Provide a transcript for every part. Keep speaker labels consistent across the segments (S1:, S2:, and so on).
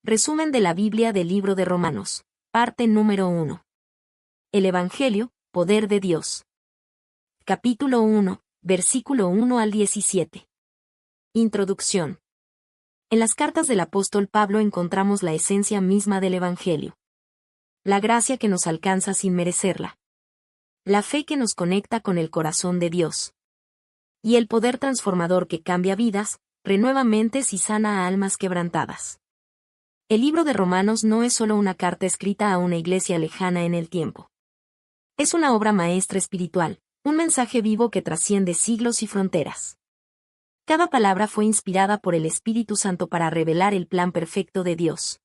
S1: Resumen de la Biblia del libro de Romanos. Parte número 1. El Evangelio, poder de Dios. Capítulo 1, versículo 1 al 17. Introducción. En las cartas del apóstol Pablo encontramos la esencia misma del Evangelio. La gracia que nos alcanza sin merecerla. La fe que nos conecta con el corazón de Dios. Y el poder transformador que cambia vidas, renueva mentes y sana a almas quebrantadas. El libro de Romanos no es solo una carta escrita a una iglesia lejana en el tiempo. Es una obra maestra espiritual, un mensaje vivo que trasciende siglos y fronteras. Cada palabra fue inspirada por el Espíritu Santo para revelar el plan perfecto de Dios.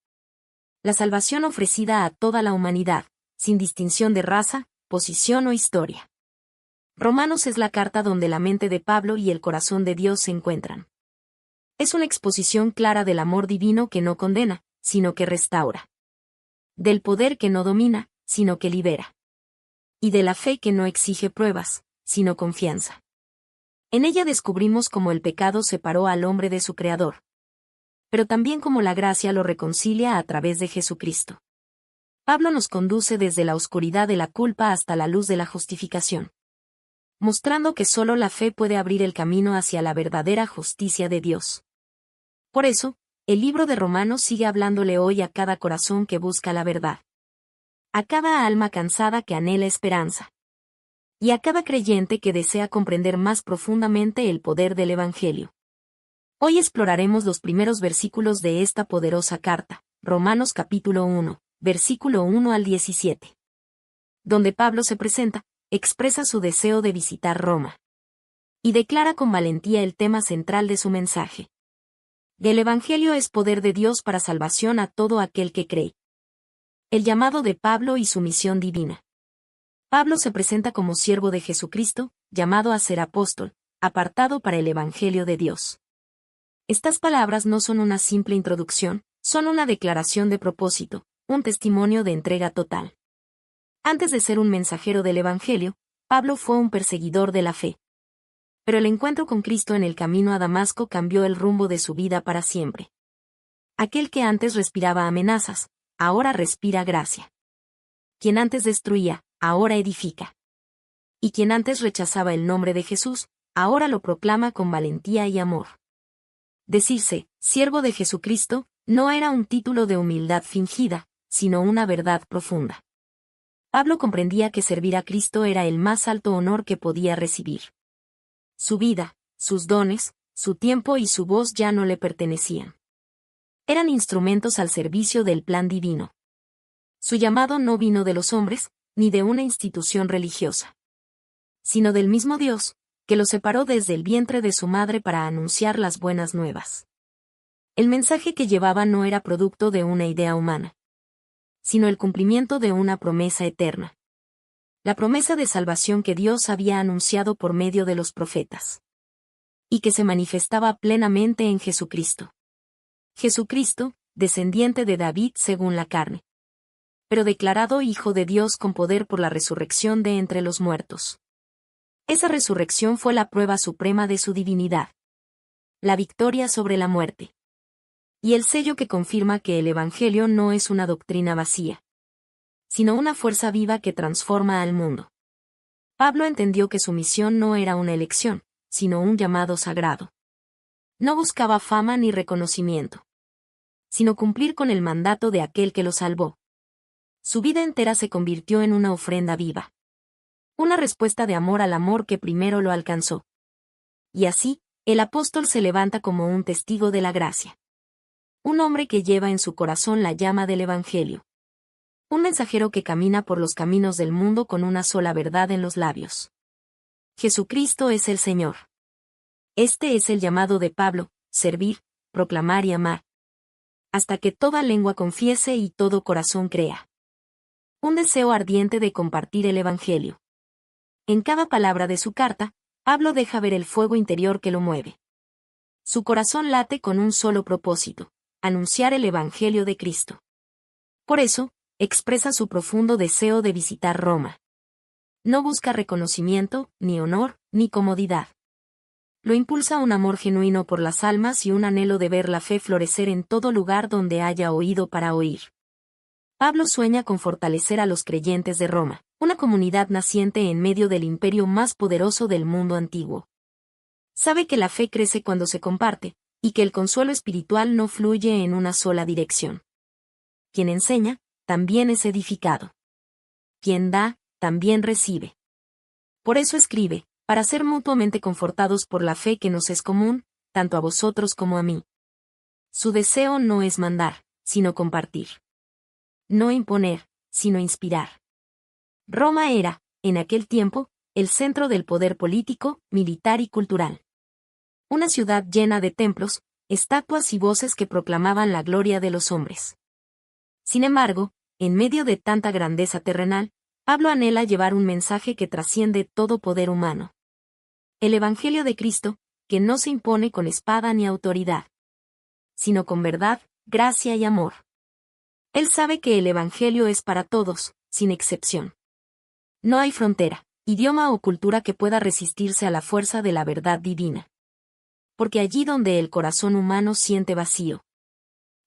S1: La salvación ofrecida a toda la humanidad, sin distinción de raza, posición o historia. Romanos es la carta donde la mente de Pablo y el corazón de Dios se encuentran. Es una exposición clara del amor divino que no condena, sino que restaura. Del poder que no domina, sino que libera. Y de la fe que no exige pruebas, sino confianza. En ella descubrimos cómo el pecado separó al hombre de su Creador. Pero también cómo la gracia lo reconcilia a través de Jesucristo. Pablo nos conduce desde la oscuridad de la culpa hasta la luz de la justificación. Mostrando que solo la fe puede abrir el camino hacia la verdadera justicia de Dios. Por eso, el libro de Romanos sigue hablándole hoy a cada corazón que busca la verdad. A cada alma cansada que anhela esperanza. Y a cada creyente que desea comprender más profundamente el poder del Evangelio. Hoy exploraremos los primeros versículos de esta poderosa carta, Romanos capítulo 1, versículo 1 al 17. Donde Pablo se presenta, expresa su deseo de visitar Roma. Y declara con valentía el tema central de su mensaje. El Evangelio es poder de Dios para salvación a todo aquel que cree. El llamado de Pablo y su misión divina. Pablo se presenta como siervo de Jesucristo, llamado a ser apóstol, apartado para el Evangelio de Dios. Estas palabras no son una simple introducción, son una declaración de propósito, un testimonio de entrega total. Antes de ser un mensajero del Evangelio, Pablo fue un perseguidor de la fe. Pero el encuentro con Cristo en el camino a Damasco cambió el rumbo de su vida para siempre. Aquel que antes respiraba amenazas, ahora respira gracia. Quien antes destruía, ahora edifica. Y quien antes rechazaba el nombre de Jesús, ahora lo proclama con valentía y amor. Decirse, siervo de Jesucristo, no era un título de humildad fingida, sino una verdad profunda. Pablo comprendía que servir a Cristo era el más alto honor que podía recibir. Su vida, sus dones, su tiempo y su voz ya no le pertenecían. Eran instrumentos al servicio del plan divino. Su llamado no vino de los hombres, ni de una institución religiosa. Sino del mismo Dios, que lo separó desde el vientre de su madre para anunciar las buenas nuevas. El mensaje que llevaba no era producto de una idea humana, sino el cumplimiento de una promesa eterna. La promesa de salvación que Dios había anunciado por medio de los profetas. Y que se manifestaba plenamente en Jesucristo. Jesucristo, descendiente de David según la carne. Pero declarado Hijo de Dios con poder por la resurrección de entre los muertos. Esa resurrección fue la prueba suprema de su divinidad. La victoria sobre la muerte. Y el sello que confirma que el Evangelio no es una doctrina vacía, sino una fuerza viva que transforma al mundo. Pablo entendió que su misión no era una elección, sino un llamado sagrado. No buscaba fama ni reconocimiento, sino cumplir con el mandato de aquel que lo salvó. Su vida entera se convirtió en una ofrenda viva. Una respuesta de amor al amor que primero lo alcanzó. Y así, el apóstol se levanta como un testigo de la gracia. Un hombre que lleva en su corazón la llama del Evangelio. Un mensajero que camina por los caminos del mundo con una sola verdad en los labios. Jesucristo es el Señor. Este es el llamado de Pablo, servir, proclamar y amar. Hasta que toda lengua confiese y todo corazón crea. Un deseo ardiente de compartir el Evangelio. En cada palabra de su carta, Pablo deja ver el fuego interior que lo mueve. Su corazón late con un solo propósito, anunciar el Evangelio de Cristo. Por eso, expresa su profundo deseo de visitar Roma. No busca reconocimiento, ni honor, ni comodidad. Lo impulsa un amor genuino por las almas y un anhelo de ver la fe florecer en todo lugar donde haya oído para oír. Pablo sueña con fortalecer a los creyentes de Roma, una comunidad naciente en medio del imperio más poderoso del mundo antiguo. Sabe que la fe crece cuando se comparte, y que el consuelo espiritual no fluye en una sola dirección. Quien enseña, también es edificado. Quien da, también recibe. Por eso escribe, para ser mutuamente confortados por la fe que nos es común, tanto a vosotros como a mí. Su deseo no es mandar, sino compartir. No imponer, sino inspirar. Roma era, en aquel tiempo, el centro del poder político, militar y cultural. Una ciudad llena de templos, estatuas y voces que proclamaban la gloria de los hombres. Sin embargo, en medio de tanta grandeza terrenal, Pablo anhela llevar un mensaje que trasciende todo poder humano. El Evangelio de Cristo, que no se impone con espada ni autoridad, sino con verdad, gracia y amor. Él sabe que el Evangelio es para todos, sin excepción. No hay frontera, idioma o cultura que pueda resistirse a la fuerza de la verdad divina. Porque allí donde el corazón humano siente vacío,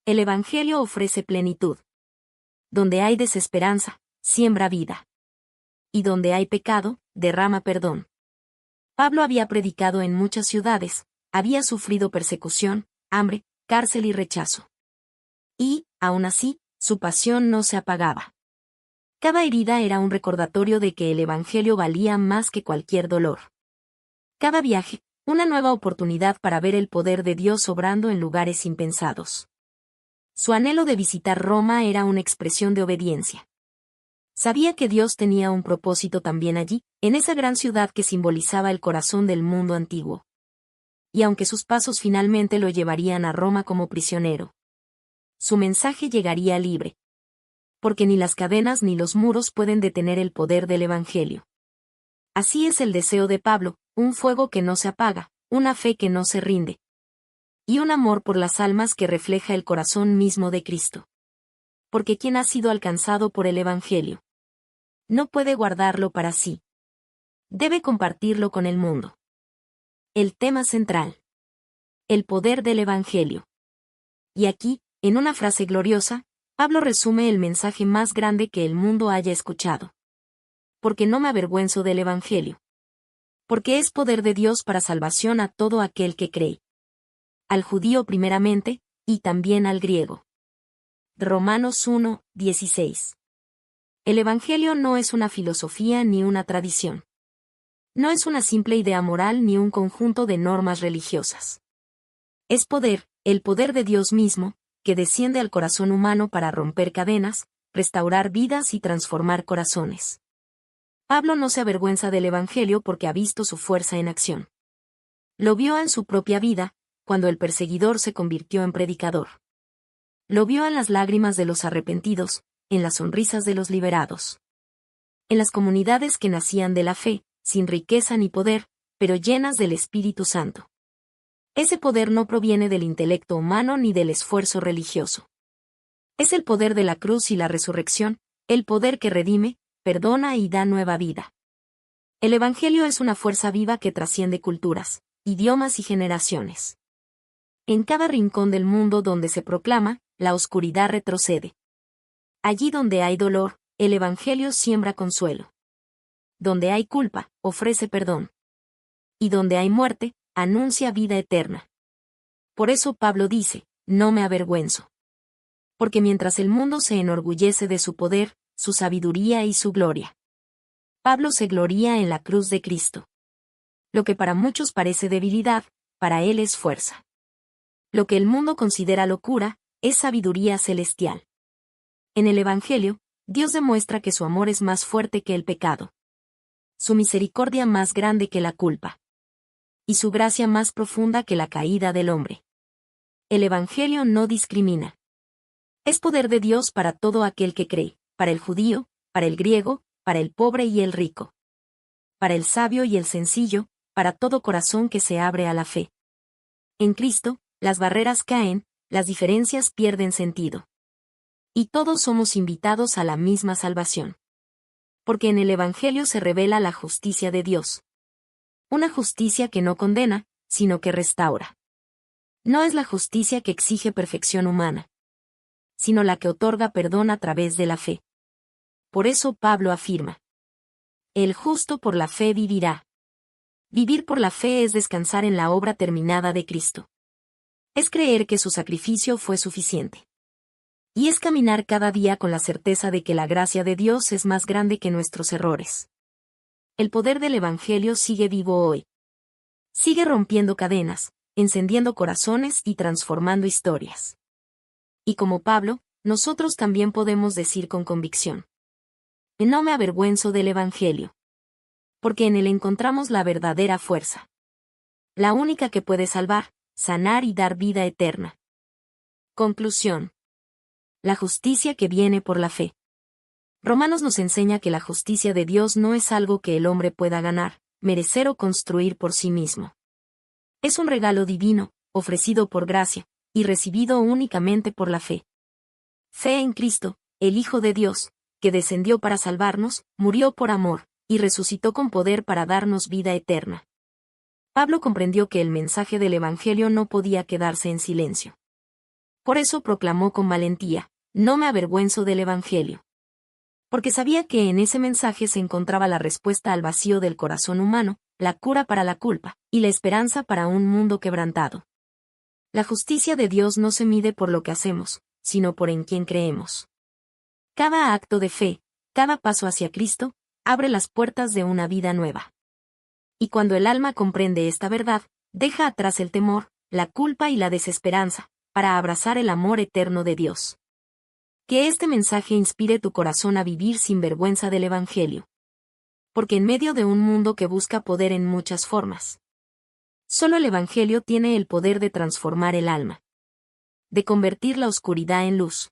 S1: el Evangelio ofrece plenitud. Donde hay desesperanza, siembra vida. Y donde hay pecado, derrama perdón. Pablo había predicado en muchas ciudades, había sufrido persecución, hambre, cárcel y rechazo. Y, aún así, su pasión no se apagaba. Cada herida era un recordatorio de que el Evangelio valía más que cualquier dolor. Cada viaje, una nueva oportunidad para ver el poder de Dios obrando en lugares impensados. Su anhelo de visitar Roma era una expresión de obediencia. Sabía que Dios tenía un propósito también allí, en esa gran ciudad que simbolizaba el corazón del mundo antiguo. Y aunque sus pasos finalmente lo llevarían a Roma como prisionero, su mensaje llegaría libre. Porque ni las cadenas ni los muros pueden detener el poder del Evangelio. Así es el deseo de Pablo, un fuego que no se apaga, una fe que no se rinde. Y un amor por las almas que refleja el corazón mismo de Cristo. Porque quien ha sido alcanzado por el Evangelio no puede guardarlo para sí. Debe compartirlo con el mundo. El tema central. El poder del Evangelio. Y aquí, en una frase gloriosa, Pablo resume el mensaje más grande que el mundo haya escuchado. Porque no me avergüenzo del Evangelio. Porque es poder de Dios para salvación a todo aquel que cree. Al judío primeramente, y también al griego. Romanos 1, 16. El Evangelio no es una filosofía ni una tradición. No es una simple idea moral ni un conjunto de normas religiosas. Es poder, el poder de Dios mismo, que desciende al corazón humano para romper cadenas, restaurar vidas y transformar corazones. Pablo no se avergüenza del Evangelio porque ha visto su fuerza en acción. Lo vio en su propia vida, cuando el perseguidor se convirtió en predicador. Lo vio en las lágrimas de los arrepentidos, en las sonrisas de los liberados. En las comunidades que nacían de la fe, sin riqueza ni poder, pero llenas del Espíritu Santo. Ese poder no proviene del intelecto humano ni del esfuerzo religioso. Es el poder de la cruz y la resurrección, el poder que redime, perdona y da nueva vida. El Evangelio es una fuerza viva que trasciende culturas, idiomas y generaciones. En cada rincón del mundo donde se proclama, la oscuridad retrocede. Allí donde hay dolor, el Evangelio siembra consuelo. Donde hay culpa, ofrece perdón. Y donde hay muerte, anuncia vida eterna. Por eso Pablo dice, no me avergüenzo. Porque mientras el mundo se enorgullece de su poder, su sabiduría y su gloria, Pablo se gloría en la cruz de Cristo. Lo que para muchos parece debilidad, para él es fuerza. Lo que el mundo considera locura, es sabiduría celestial. En el Evangelio, Dios demuestra que su amor es más fuerte que el pecado. Su misericordia más grande que la culpa. Y su gracia más profunda que la caída del hombre. El Evangelio no discrimina. Es poder de Dios para todo aquel que cree, para el judío, para el griego, para el pobre y el rico. Para el sabio y el sencillo, para todo corazón que se abre a la fe. En Cristo, las barreras caen, las diferencias pierden sentido. Y todos somos invitados a la misma salvación. Porque en el Evangelio se revela la justicia de Dios. Una justicia que no condena, sino que restaura. No es la justicia que exige perfección humana, sino la que otorga perdón a través de la fe. Por eso Pablo afirma: el justo por la fe vivirá. Vivir por la fe es descansar en la obra terminada de Cristo. Es creer que su sacrificio fue suficiente. Y es caminar cada día con la certeza de que la gracia de Dios es más grande que nuestros errores. El poder del Evangelio sigue vivo hoy. Sigue rompiendo cadenas, encendiendo corazones y transformando historias. Y como Pablo, nosotros también podemos decir con convicción: no me avergüenzo del Evangelio. Porque en él encontramos la verdadera fuerza. La única que puede salvar, sanar y dar vida eterna. Conclusión. La justicia que viene por la fe. Romanos nos enseña que la justicia de Dios no es algo que el hombre pueda ganar, merecer o construir por sí mismo. Es un regalo divino, ofrecido por gracia, y recibido únicamente por la fe. Fe en Cristo, el Hijo de Dios, que descendió para salvarnos, murió por amor, y resucitó con poder para darnos vida eterna. Pablo comprendió que el mensaje del Evangelio no podía quedarse en silencio. Por eso proclamó con valentía: no me avergüenzo del Evangelio. Porque sabía que en ese mensaje se encontraba la respuesta al vacío del corazón humano, la cura para la culpa, y la esperanza para un mundo quebrantado. La justicia de Dios no se mide por lo que hacemos, sino por en quién creemos. Cada acto de fe, cada paso hacia Cristo, abre las puertas de una vida nueva. Y cuando el alma comprende esta verdad, deja atrás el temor, la culpa y la desesperanza, para abrazar el amor eterno de Dios. Que este mensaje inspire tu corazón a vivir sin vergüenza del Evangelio. Porque en medio de un mundo que busca poder en muchas formas, solo el Evangelio tiene el poder de transformar el alma, de convertir la oscuridad en luz,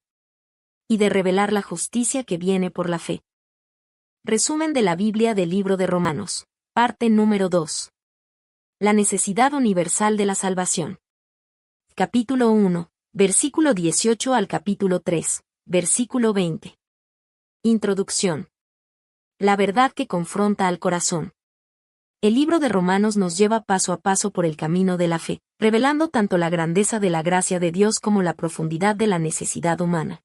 S1: y de revelar la justicia que viene por la fe. Resumen de la Biblia del libro de Romanos, parte número 2. La necesidad universal de la salvación. Capítulo 1, versículo 18 al capítulo 3, versículo 20. Introducción. La verdad que confronta al corazón. El libro de Romanos nos lleva paso a paso por el camino de la fe, revelando tanto la grandeza de la gracia de Dios como la profundidad de la necesidad humana.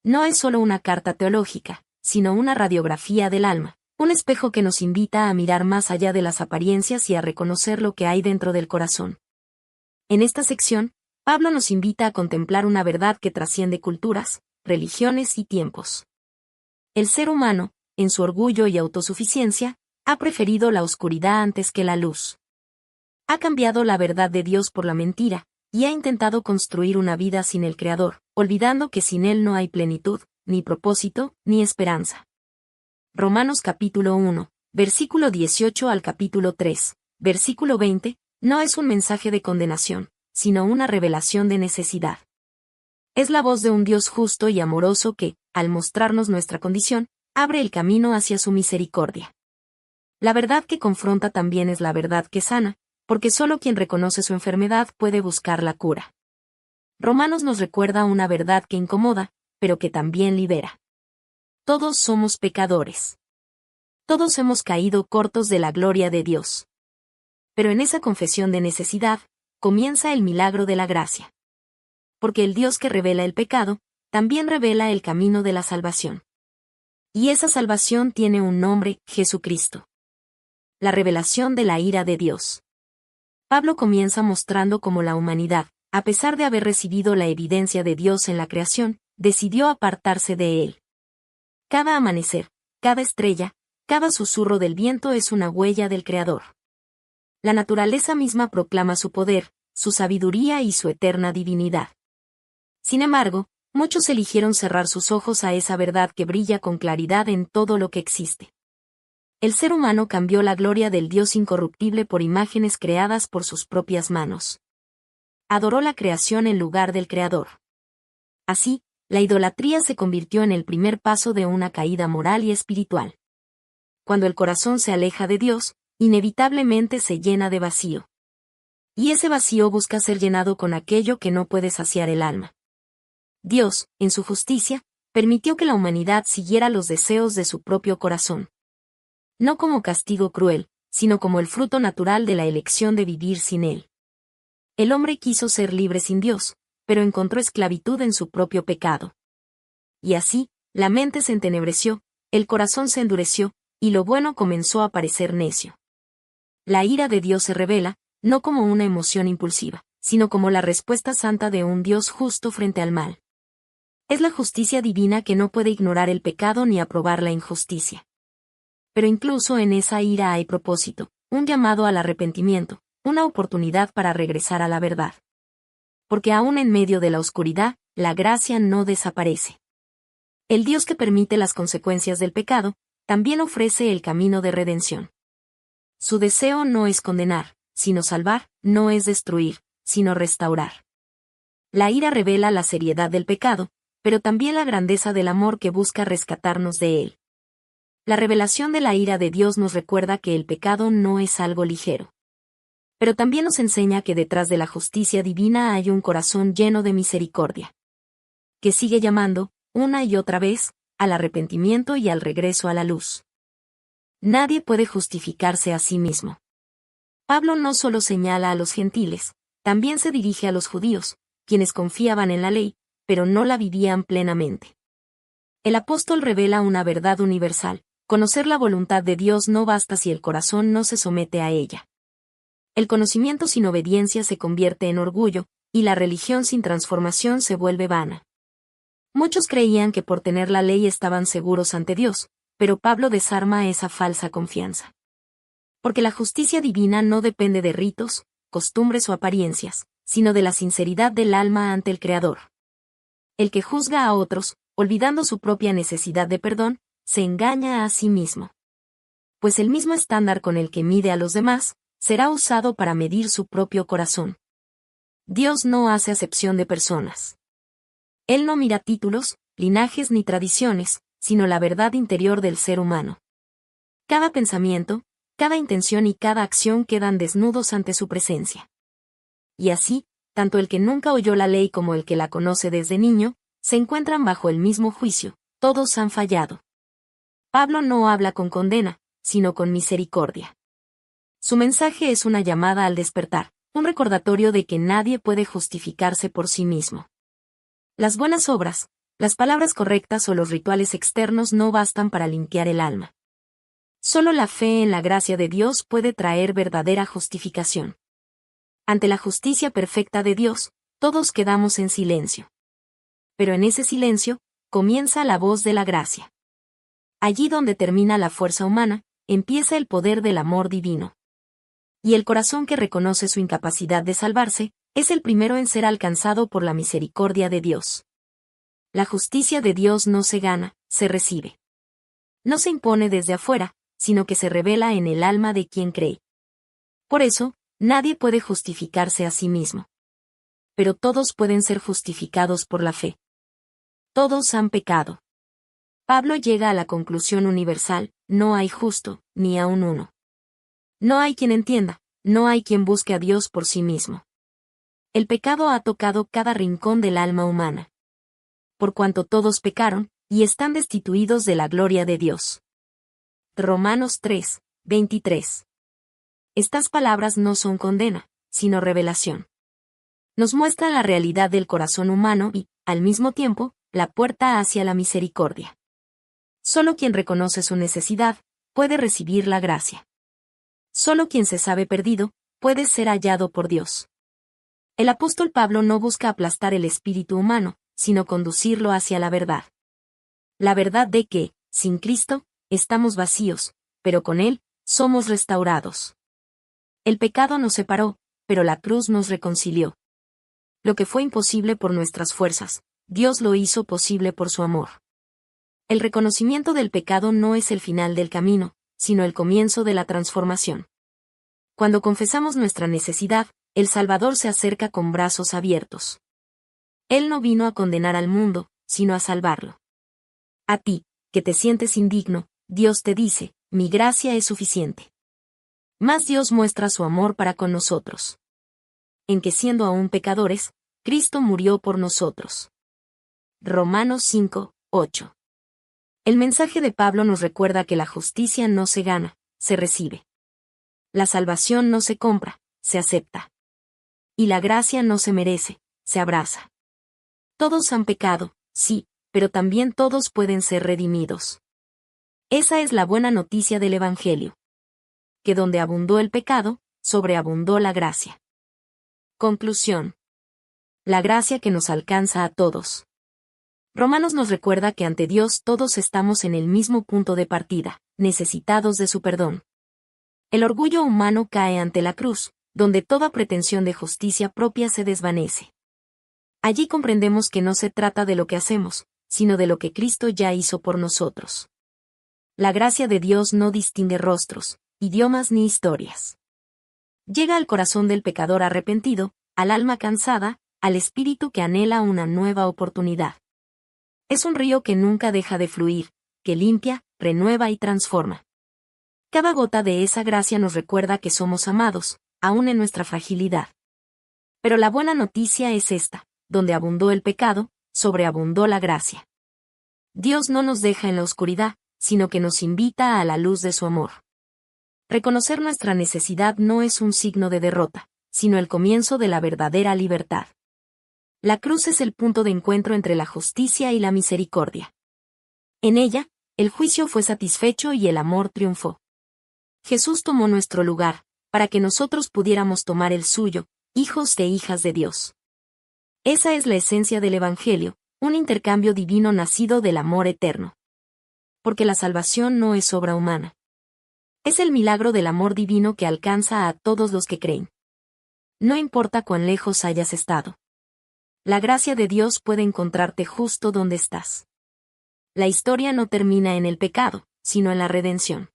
S1: No es solo una carta teológica, sino una radiografía del alma, un espejo que nos invita a mirar más allá de las apariencias y a reconocer lo que hay dentro del corazón. En esta sección, Pablo nos invita a contemplar una verdad que trasciende culturas, religiones y tiempos. El ser humano, en su orgullo y autosuficiencia, ha preferido la oscuridad antes que la luz. Ha cambiado la verdad de Dios por la mentira, y ha intentado construir una vida sin el Creador, olvidando que sin Él no hay plenitud, ni propósito, ni esperanza. Romanos capítulo 1, versículo 18 al capítulo 3, versículo 20, no es un mensaje de condenación, sino una revelación de necesidad. Es la voz de un Dios justo y amoroso que, al mostrarnos nuestra condición, abre el camino hacia su misericordia. La verdad que confronta también es la verdad que sana, porque solo quien reconoce su enfermedad puede buscar la cura. Romanos nos recuerda una verdad que incomoda, pero que también libera. Todos somos pecadores. Todos hemos caído cortos de la gloria de Dios. Pero en esa confesión de necesidad, comienza el milagro de la gracia. Porque el Dios que revela el pecado, también revela el camino de la salvación. Y esa salvación tiene un nombre: Jesucristo. La revelación de la ira de Dios. Pablo comienza mostrando cómo la humanidad, a pesar de haber recibido la evidencia de Dios en la creación, decidió apartarse de él. Cada amanecer, cada estrella, cada susurro del viento es una huella del Creador. La naturaleza misma proclama su poder, su sabiduría y su eterna divinidad. Sin embargo, muchos eligieron cerrar sus ojos a esa verdad que brilla con claridad en todo lo que existe. El ser humano cambió la gloria del Dios incorruptible por imágenes creadas por sus propias manos. Adoró la creación en lugar del Creador. Así, la idolatría se convirtió en el primer paso de una caída moral y espiritual. Cuando el corazón se aleja de Dios, inevitablemente se llena de vacío. Y ese vacío busca ser llenado con aquello que no puede saciar el alma. Dios, en su justicia, permitió que la humanidad siguiera los deseos de su propio corazón. No como castigo cruel, sino como el fruto natural de la elección de vivir sin Él. El hombre quiso ser libre sin Dios, pero encontró esclavitud en su propio pecado. Y así, la mente se entenebreció, el corazón se endureció, y lo bueno comenzó a parecer necio. La ira de Dios se revela, no como una emoción impulsiva, sino como la respuesta santa de un Dios justo frente al mal. Es la justicia divina que no puede ignorar el pecado ni aprobar la injusticia. Pero incluso en esa ira hay propósito, un llamado al arrepentimiento, una oportunidad para regresar a la verdad. Porque aún en medio de la oscuridad, la gracia no desaparece. El Dios que permite las consecuencias del pecado, también ofrece el camino de redención. Su deseo no es condenar, sino salvar, no es destruir, sino restaurar. La ira revela la seriedad del pecado, pero también la grandeza del amor que busca rescatarnos de él. La revelación de la ira de Dios nos recuerda que el pecado no es algo ligero. Pero también nos enseña que detrás de la justicia divina hay un corazón lleno de misericordia, que sigue llamando, una y otra vez, al arrepentimiento y al regreso a la luz. Nadie puede justificarse a sí mismo. Pablo no solo señala a los gentiles, también se dirige a los judíos, quienes confiaban en la ley, pero no la vivían plenamente. El apóstol revela una verdad universal: conocer la voluntad de Dios no basta si el corazón no se somete a ella. El conocimiento sin obediencia se convierte en orgullo, y la religión sin transformación se vuelve vana. Muchos creían que por tener la ley estaban seguros ante Dios, pero Pablo desarma esa falsa confianza. Porque la justicia divina no depende de ritos, costumbres o apariencias, sino de la sinceridad del alma ante el Creador. El que juzga a otros, olvidando su propia necesidad de perdón, se engaña a sí mismo. Pues el mismo estándar con el que mide a los demás, será usado para medir su propio corazón. Dios no hace acepción de personas. Él no mira títulos, linajes ni tradiciones, sino la verdad interior del ser humano. Cada pensamiento, cada intención y cada acción quedan desnudos ante su presencia. Y así, tanto el que nunca oyó la ley como el que la conoce desde niño, se encuentran bajo el mismo juicio, todos han fallado. Pablo no habla con condena, sino con misericordia. Su mensaje es una llamada al despertar, un recordatorio de que nadie puede justificarse por sí mismo. Las buenas obras, las palabras correctas o los rituales externos no bastan para limpiar el alma. Solo la fe en la gracia de Dios puede traer verdadera justificación. Ante la justicia perfecta de Dios, todos quedamos en silencio. Pero en ese silencio, comienza la voz de la gracia. Allí donde termina la fuerza humana, empieza el poder del amor divino. Y el corazón que reconoce su incapacidad de salvarse, es el primero en ser alcanzado por la misericordia de Dios. La justicia de Dios no se gana, se recibe. No se impone desde afuera, sino que se revela en el alma de quien cree. Por eso, nadie puede justificarse a sí mismo. Pero todos pueden ser justificados por la fe. Todos han pecado. Pablo llega a la conclusión universal: no hay justo, ni aun uno. No hay quien entienda, no hay quien busque a Dios por sí mismo. El pecado ha tocado cada rincón del alma humana. Por cuanto todos pecaron, y están destituidos de la gloria de Dios. Romanos 3, 23. Estas palabras no son condena, sino revelación. Nos muestran la realidad del corazón humano y, al mismo tiempo, la puerta hacia la misericordia. Solo quien reconoce su necesidad, puede recibir la gracia. Solo quien se sabe perdido, puede ser hallado por Dios. El apóstol Pablo no busca aplastar el espíritu humano, sino conducirlo hacia la verdad. La verdad de que, sin Cristo, estamos vacíos, pero con Él, somos restaurados. El pecado nos separó, pero la cruz nos reconcilió. Lo que fue imposible por nuestras fuerzas, Dios lo hizo posible por su amor. El reconocimiento del pecado no es el final del camino, sino el comienzo de la transformación. Cuando confesamos nuestra necesidad, el Salvador se acerca con brazos abiertos. Él no vino a condenar al mundo, sino a salvarlo. A ti, que te sientes indigno, Dios te dice: mi gracia es suficiente. Mas Dios muestra su amor para con nosotros. En que siendo aún pecadores, Cristo murió por nosotros. Romanos 5, 8. El mensaje de Pablo nos recuerda que la justicia no se gana, se recibe. La salvación no se compra, se acepta. Y la gracia no se merece, se abraza. Todos han pecado, sí, pero también todos pueden ser redimidos. Esa es la buena noticia del Evangelio. Que donde abundó el pecado, sobreabundó la gracia. Conclusión. La gracia que nos alcanza a todos. Romanos nos recuerda que ante Dios todos estamos en el mismo punto de partida, necesitados de su perdón. El orgullo humano cae ante la cruz, donde toda pretensión de justicia propia se desvanece. Allí comprendemos que no se trata de lo que hacemos, sino de lo que Cristo ya hizo por nosotros. La gracia de Dios no distingue rostros, idiomas ni historias. Llega al corazón del pecador arrepentido, al alma cansada, al espíritu que anhela una nueva oportunidad. Es un río que nunca deja de fluir, que limpia, renueva y transforma. Cada gota de esa gracia nos recuerda que somos amados, aún en nuestra fragilidad. Pero la buena noticia es esta: donde abundó el pecado, sobreabundó la gracia. Dios no nos deja en la oscuridad, sino que nos invita a la luz de su amor. Reconocer nuestra necesidad no es un signo de derrota, sino el comienzo de la verdadera libertad. La cruz es el punto de encuentro entre la justicia y la misericordia. En ella, el juicio fue satisfecho y el amor triunfó. Jesús tomó nuestro lugar, para que nosotros pudiéramos tomar el suyo, hijos e hijas de Dios. Esa es la esencia del Evangelio, un intercambio divino nacido del amor eterno. Porque la salvación no es obra humana. Es el milagro del amor divino que alcanza a todos los que creen. No importa cuán lejos hayas estado. La gracia de Dios puede encontrarte justo donde estás. La historia no termina en el pecado, sino en la redención.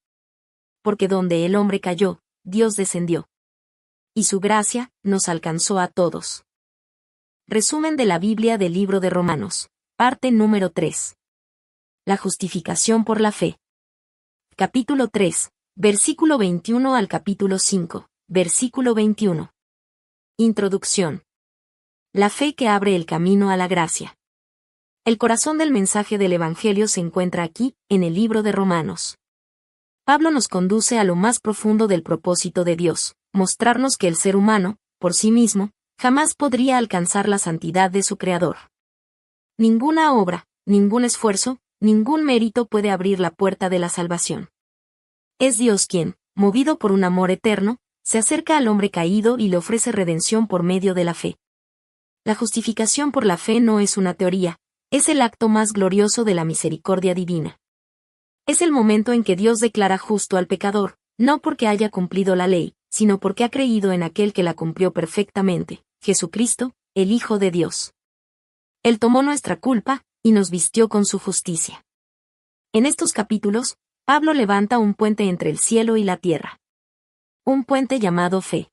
S1: Porque donde el hombre cayó, Dios descendió. Y su gracia nos alcanzó a todos. Resumen de la Biblia del libro de Romanos, parte número 3. La justificación por la fe. Capítulo 3, versículo 21 al capítulo 5, versículo 21. Introducción. La fe que abre el camino a la gracia. El corazón del mensaje del Evangelio se encuentra aquí, en el libro de Romanos. Pablo nos conduce a lo más profundo del propósito de Dios, mostrarnos que el ser humano, por sí mismo, jamás podría alcanzar la santidad de su Creador. Ninguna obra, ningún esfuerzo, ningún mérito puede abrir la puerta de la salvación. Es Dios quien, movido por un amor eterno, se acerca al hombre caído y le ofrece redención por medio de la fe. La justificación por la fe no es una teoría, es el acto más glorioso de la misericordia divina. Es el momento en que Dios declara justo al pecador, no porque haya cumplido la ley, sino porque ha creído en aquel que la cumplió perfectamente, Jesucristo, el Hijo de Dios. Él tomó nuestra culpa, y nos vistió con su justicia. En estos capítulos, Pablo levanta un puente entre el cielo y la tierra. Un puente llamado fe.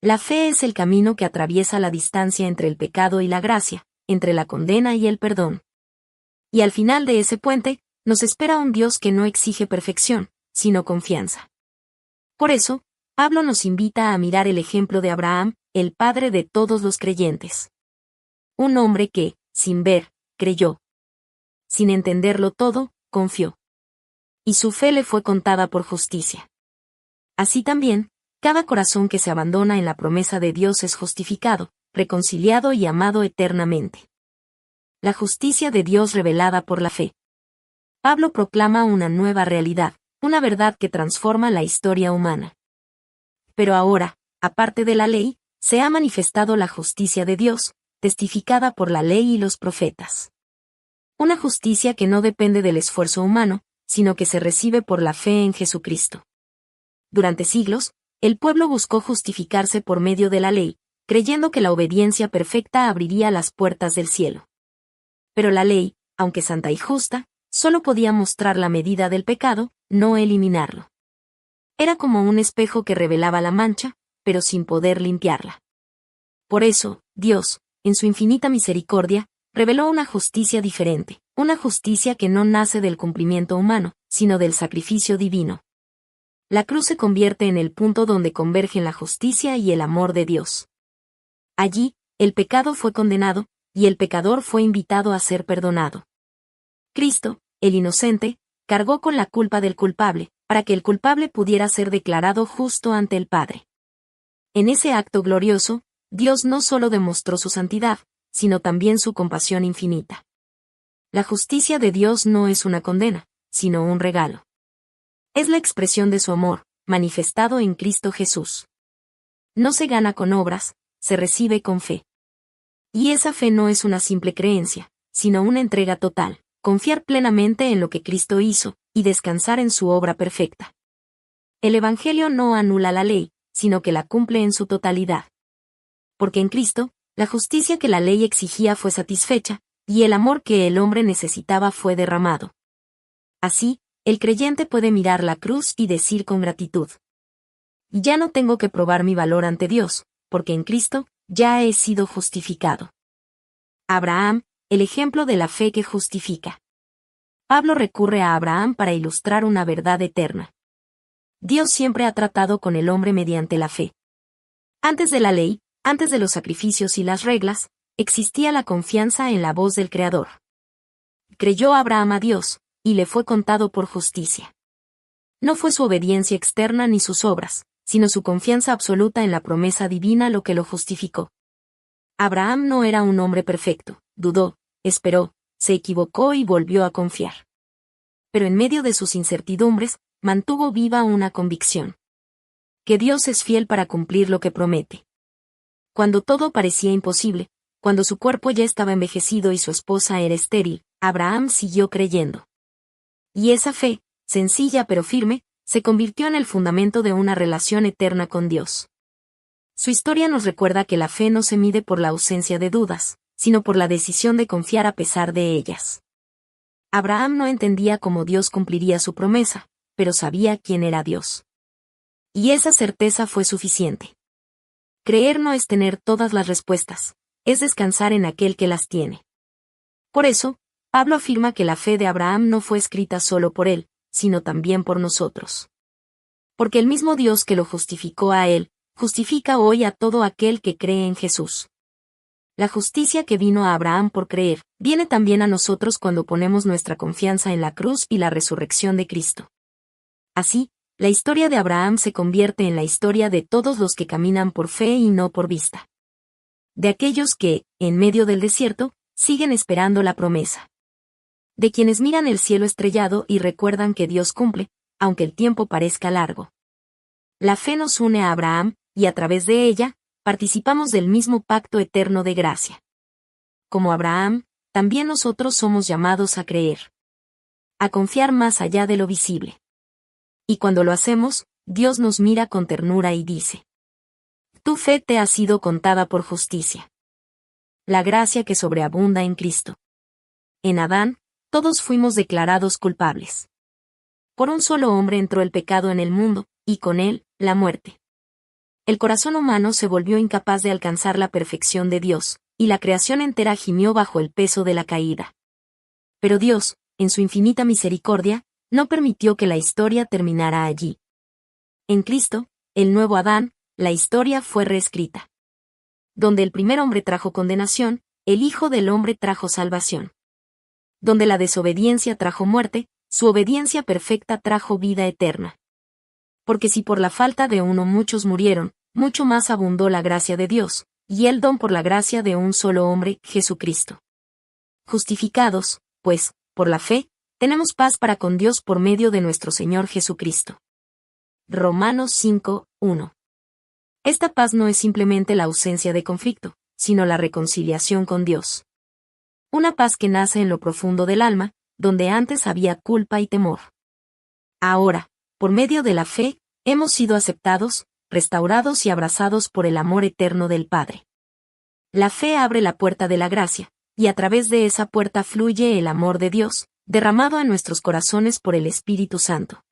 S1: La fe es el camino que atraviesa la distancia entre el pecado y la gracia, entre la condena y el perdón. Y al final de ese puente, nos espera un Dios que no exige perfección, sino confianza. Por eso, Pablo nos invita a mirar el ejemplo de Abraham, el padre de todos los creyentes. Un hombre que, sin ver, creyó. Sin entenderlo todo, confió. Y su fe le fue contada por justicia. Así también, cada corazón que se abandona en la promesa de Dios es justificado, reconciliado y amado eternamente. La justicia de Dios revelada por la fe. Pablo proclama una nueva realidad, una verdad que transforma la historia humana. Pero ahora, aparte de la ley, se ha manifestado la justicia de Dios, testificada por la ley y los profetas. Una justicia que no depende del esfuerzo humano, sino que se recibe por la fe en Jesucristo. Durante siglos, el pueblo buscó justificarse por medio de la ley, creyendo que la obediencia perfecta abriría las puertas del cielo. Pero la ley, aunque santa y justa, solo podía mostrar la medida del pecado, no eliminarlo. Era como un espejo que revelaba la mancha, pero sin poder limpiarla. Por eso, Dios, en su infinita misericordia, reveló una justicia diferente, una justicia que no nace del cumplimiento humano, sino del sacrificio divino. La cruz se convierte en el punto donde convergen la justicia y el amor de Dios. Allí, el pecado fue condenado, y el pecador fue invitado a ser perdonado. Cristo, el inocente, cargó con la culpa del culpable, para que el culpable pudiera ser declarado justo ante el Padre. En ese acto glorioso, Dios no solo demostró su santidad, sino también su compasión infinita. La justicia de Dios no es una condena, sino un regalo. Es la expresión de su amor, manifestado en Cristo Jesús. No se gana con obras, se recibe con fe. Y esa fe no es una simple creencia, sino una entrega total, confiar plenamente en lo que Cristo hizo, y descansar en su obra perfecta. El Evangelio no anula la ley, sino que la cumple en su totalidad. Porque en Cristo, la justicia que la ley exigía fue satisfecha, y el amor que el hombre necesitaba fue derramado. Así, el creyente puede mirar la cruz y decir con gratitud: ya no tengo que probar mi valor ante Dios, porque en Cristo, ya he sido justificado. Abraham, el ejemplo de la fe que justifica. Pablo recurre a Abraham para ilustrar una verdad eterna. Dios siempre ha tratado con el hombre mediante la fe. Antes de la ley, antes de los sacrificios y las reglas, existía la confianza en la voz del Creador. Creyó Abraham a Dios, y le fue contado por justicia. No fue su obediencia externa ni sus obras, sino su confianza absoluta en la promesa divina lo que lo justificó. Abraham no era un hombre perfecto, dudó, esperó, se equivocó y volvió a confiar. Pero en medio de sus incertidumbres, mantuvo viva una convicción: que Dios es fiel para cumplir lo que promete. Cuando todo parecía imposible, cuando su cuerpo ya estaba envejecido y su esposa era estéril, Abraham siguió creyendo. Y esa fe, sencilla pero firme, se convirtió en el fundamento de una relación eterna con Dios. Su historia nos recuerda que la fe no se mide por la ausencia de dudas, sino por la decisión de confiar a pesar de ellas. Abraham no entendía cómo Dios cumpliría su promesa, pero sabía quién era Dios. Y esa certeza fue suficiente. Creer no es tener todas las respuestas, es descansar en aquel que las tiene. Por eso, Pablo afirma que la fe de Abraham no fue escrita solo por él, sino también por nosotros. Porque el mismo Dios que lo justificó a él, justifica hoy a todo aquel que cree en Jesús. La justicia que vino a Abraham por creer, viene también a nosotros cuando ponemos nuestra confianza en la cruz y la resurrección de Cristo. Así, la historia de Abraham se convierte en la historia de todos los que caminan por fe y no por vista. De aquellos que, en medio del desierto, siguen esperando la promesa. De quienes miran el cielo estrellado y recuerdan que Dios cumple, aunque el tiempo parezca largo. La fe nos une a Abraham, y a través de ella, participamos del mismo pacto eterno de gracia. Como Abraham, también nosotros somos llamados a creer. A confiar más allá de lo visible. Y cuando lo hacemos, Dios nos mira con ternura y dice: tu fe te ha sido contada por justicia. La gracia que sobreabunda en Cristo. En Adán, todos fuimos declarados culpables. Por un solo hombre entró el pecado en el mundo, y con él, la muerte. El corazón humano se volvió incapaz de alcanzar la perfección de Dios, y la creación entera gimió bajo el peso de la caída. Pero Dios, en su infinita misericordia, no permitió que la historia terminara allí. En Cristo, el nuevo Adán, la historia fue reescrita. Donde el primer hombre trajo condenación, el Hijo del Hombre trajo salvación. Donde la desobediencia trajo muerte, su obediencia perfecta trajo vida eterna. Porque si por la falta de uno muchos murieron, mucho más abundó la gracia de Dios, y el don por la gracia de un solo hombre, Jesucristo. Justificados, pues, por la fe, tenemos paz para con Dios por medio de nuestro Señor Jesucristo. Romanos 5:1. Esta paz no es simplemente la ausencia de conflicto, sino la reconciliación con Dios. Una paz que nace en lo profundo del alma, donde antes había culpa y temor. Ahora, por medio de la fe, hemos sido aceptados, restaurados y abrazados por el amor eterno del Padre. La fe abre la puerta de la gracia, y a través de esa puerta fluye el amor de Dios, derramado a nuestros corazones por el Espíritu Santo.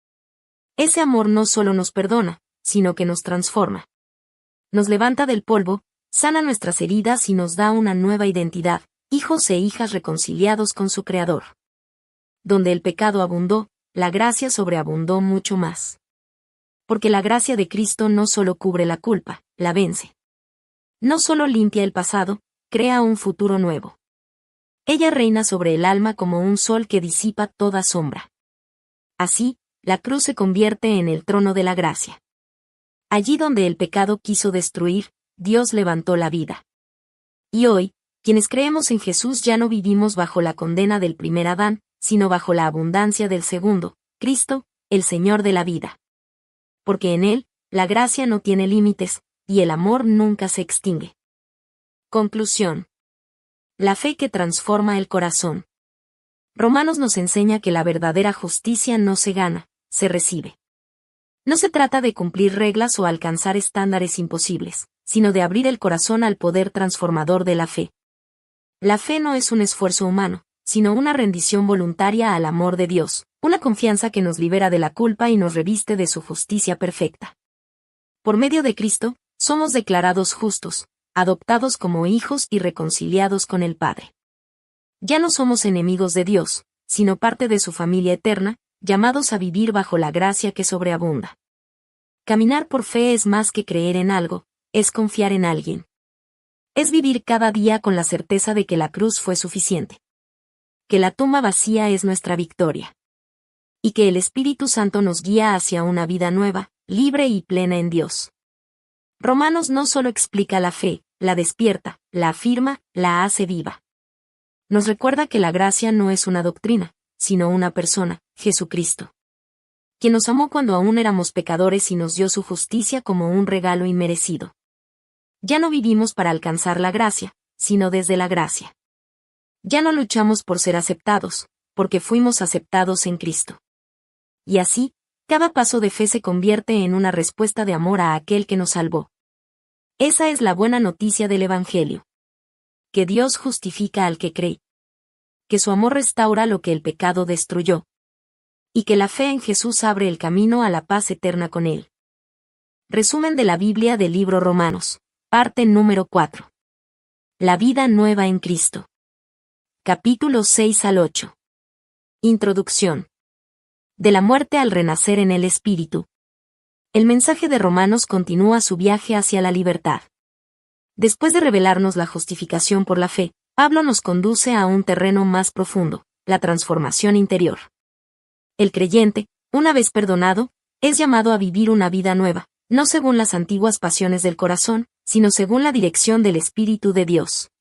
S1: Ese amor no solo nos perdona, sino que nos transforma. Nos levanta del polvo, sana nuestras heridas y nos da una nueva identidad, hijos e hijas reconciliados con su Creador. Donde el pecado abundó, la gracia sobreabundó mucho más. Porque la gracia de Cristo no solo cubre la culpa, la vence. No solo limpia el pasado, crea un futuro nuevo. Ella reina sobre el alma como un sol que disipa toda sombra. Así, la cruz se convierte en el trono de la gracia. Allí donde el pecado quiso destruir, Dios levantó la vida. Y hoy, quienes creemos en Jesús ya no vivimos bajo la condena del primer Adán, sino bajo la abundancia del segundo, Cristo, el Señor de la vida. Porque en Él, la gracia no tiene límites, y el amor nunca se extingue. Conclusión. La fe que transforma el corazón. Romanos nos enseña que la verdadera justicia no se gana, se recibe. No se trata de cumplir reglas o alcanzar estándares imposibles, sino de abrir el corazón al poder transformador de la fe. La fe no es un esfuerzo humano, sino una rendición voluntaria al amor de Dios, una confianza que nos libera de la culpa y nos reviste de su justicia perfecta. Por medio de Cristo, somos declarados justos, adoptados como hijos y reconciliados con el Padre. Ya no somos enemigos de Dios, sino parte de su familia eterna, llamados a vivir bajo la gracia que sobreabunda. Caminar por fe es más que creer en algo, es confiar en alguien. Es vivir cada día con la certeza de que la cruz fue suficiente. Que la tumba vacía es nuestra victoria. Y que el Espíritu Santo nos guía hacia una vida nueva, libre y plena en Dios. Romanos no solo explica la fe, la despierta, la afirma, la hace viva. Nos recuerda que la gracia no es una doctrina, sino una persona, Jesucristo. Quien nos amó cuando aún éramos pecadores y nos dio su justicia como un regalo inmerecido. Ya no vivimos para alcanzar la gracia, sino desde la gracia. Ya no luchamos por ser aceptados, porque fuimos aceptados en Cristo. Y así, cada paso de fe se convierte en una respuesta de amor a aquel que nos salvó. Esa es la buena noticia del Evangelio. Que Dios justifica al que cree. Que su amor restaura lo que el pecado destruyó. Y que la fe en Jesús abre el camino a la paz eterna con Él. Resumen de la Biblia del libro Romanos. Parte número 4. La vida nueva en Cristo. Capítulos 6 al 8. Introducción. De la muerte al renacer en el Espíritu. El mensaje de Romanos continúa su viaje hacia la libertad. Después de revelarnos la justificación por la fe, Pablo nos conduce a un terreno más profundo, la transformación interior. El creyente, una vez perdonado, es llamado a vivir una vida nueva, no según las antiguas pasiones del corazón, sino según la dirección del Espíritu de Dios.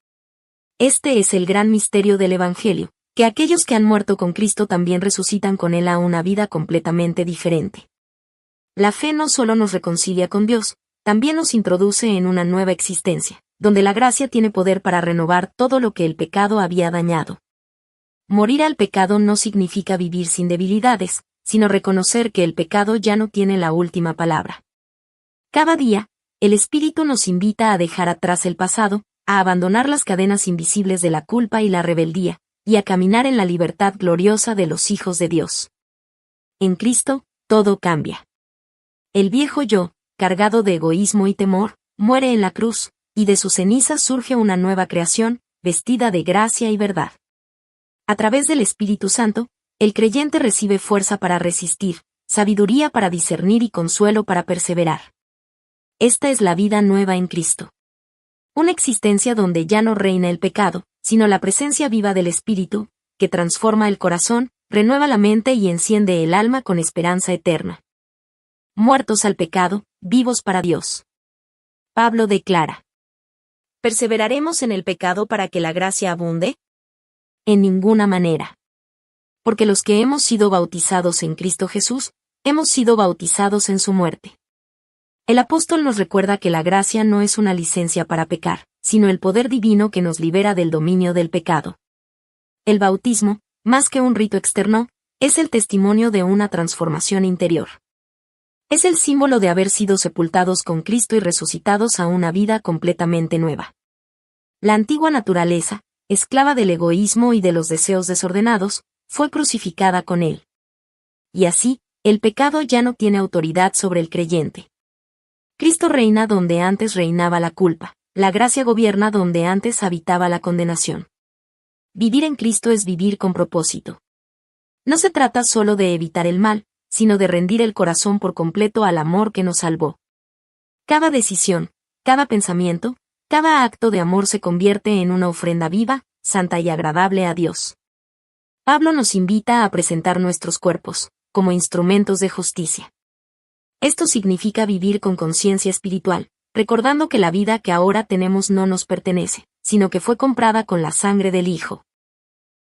S1: Este es el gran misterio del Evangelio, que aquellos que han muerto con Cristo también resucitan con Él a una vida completamente diferente. La fe no solo nos reconcilia con Dios, también nos introduce en una nueva existencia, donde la gracia tiene poder para renovar todo lo que el pecado había dañado. Morir al pecado no significa vivir sin debilidades, sino reconocer que el pecado ya no tiene la última palabra. Cada día, el Espíritu nos invita a dejar atrás el pasado, a abandonar las cadenas invisibles de la culpa y la rebeldía, y a caminar en la libertad gloriosa de los hijos de Dios. En Cristo, todo cambia. El viejo yo, cargado de egoísmo y temor, muere en la cruz, y de sus cenizas surge una nueva creación, vestida de gracia y verdad. A través del Espíritu Santo, el creyente recibe fuerza para resistir, sabiduría para discernir y consuelo para perseverar. Esta es la vida nueva en Cristo. Una existencia donde ya no reina el pecado, sino la presencia viva del Espíritu, que transforma el corazón, renueva la mente y enciende el alma con esperanza eterna. Muertos al pecado, vivos para Dios. Pablo declara: ¿perseveraremos en el pecado para que la gracia abunde? En ninguna manera. Porque los que hemos sido bautizados en Cristo Jesús, hemos sido bautizados en su muerte. El apóstol nos recuerda que la gracia no es una licencia para pecar, sino el poder divino que nos libera del dominio del pecado. El bautismo, más que un rito externo, es el testimonio de una transformación interior. Es el símbolo de haber sido sepultados con Cristo y resucitados a una vida completamente nueva. La antigua naturaleza, esclava del egoísmo y de los deseos desordenados, fue crucificada con Él. Y así, el pecado ya no tiene autoridad sobre el creyente. Cristo reina donde antes reinaba la culpa, la gracia gobierna donde antes habitaba la condenación. Vivir en Cristo es vivir con propósito. No se trata solo de evitar el mal, sino de rendir el corazón por completo al amor que nos salvó. Cada decisión, cada pensamiento, cada acto de amor se convierte en una ofrenda viva, santa y agradable a Dios. Pablo nos invita a presentar nuestros cuerpos, como instrumentos de justicia. Esto significa vivir con conciencia espiritual, recordando que la vida que ahora tenemos no nos pertenece, sino que fue comprada con la sangre del Hijo.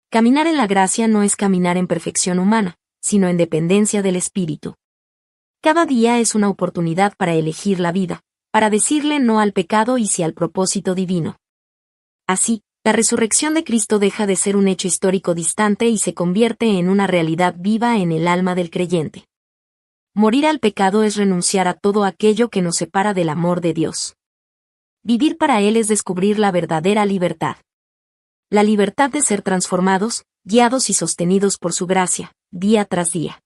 S1: Caminar en la gracia no es caminar en perfección humana, sino en dependencia del Espíritu. Cada día es una oportunidad para elegir la vida, para decirle no al pecado y sí al propósito divino. Así, la resurrección de Cristo deja de ser un hecho histórico distante y se convierte en una realidad viva en el alma del creyente. Morir al pecado es renunciar a todo aquello que nos separa del amor de Dios. Vivir para Él es descubrir la verdadera libertad. La libertad de ser transformados, guiados y sostenidos por su gracia, día tras día.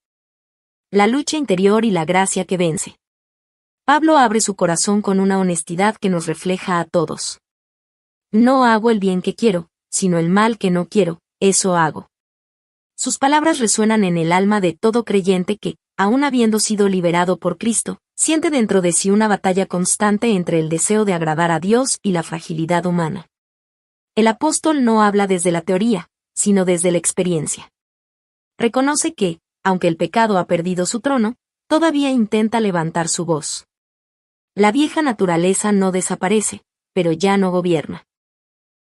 S1: La lucha interior y la gracia que vence. Pablo abre su corazón con una honestidad que nos refleja a todos. No hago el bien que quiero, sino el mal que no quiero, eso hago. Sus palabras resuenan en el alma de todo creyente que, aun habiendo sido liberado por Cristo, siente dentro de sí una batalla constante entre el deseo de agradar a Dios y la fragilidad humana. El apóstol no habla desde la teoría, sino desde la experiencia. Reconoce que, aunque el pecado ha perdido su trono, todavía intenta levantar su voz. La vieja naturaleza no desaparece, pero ya no gobierna.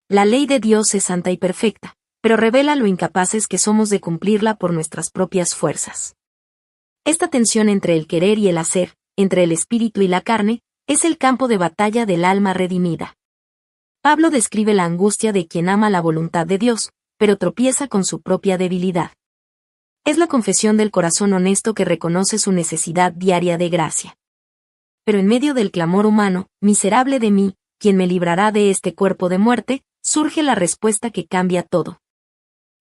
S1: La ley de Dios es santa y perfecta, pero revela lo incapaces que somos de cumplirla por nuestras propias fuerzas. Esta tensión entre el querer y el hacer, entre el espíritu y la carne, es el campo de batalla del alma redimida. Pablo describe la angustia de quien ama la voluntad de Dios, pero tropieza con su propia debilidad. Es la confesión del corazón honesto que reconoce su necesidad diaria de gracia. Pero en medio del clamor humano, miserable de mí, ¿quién me librará de este cuerpo de muerte?, surge la respuesta que cambia todo.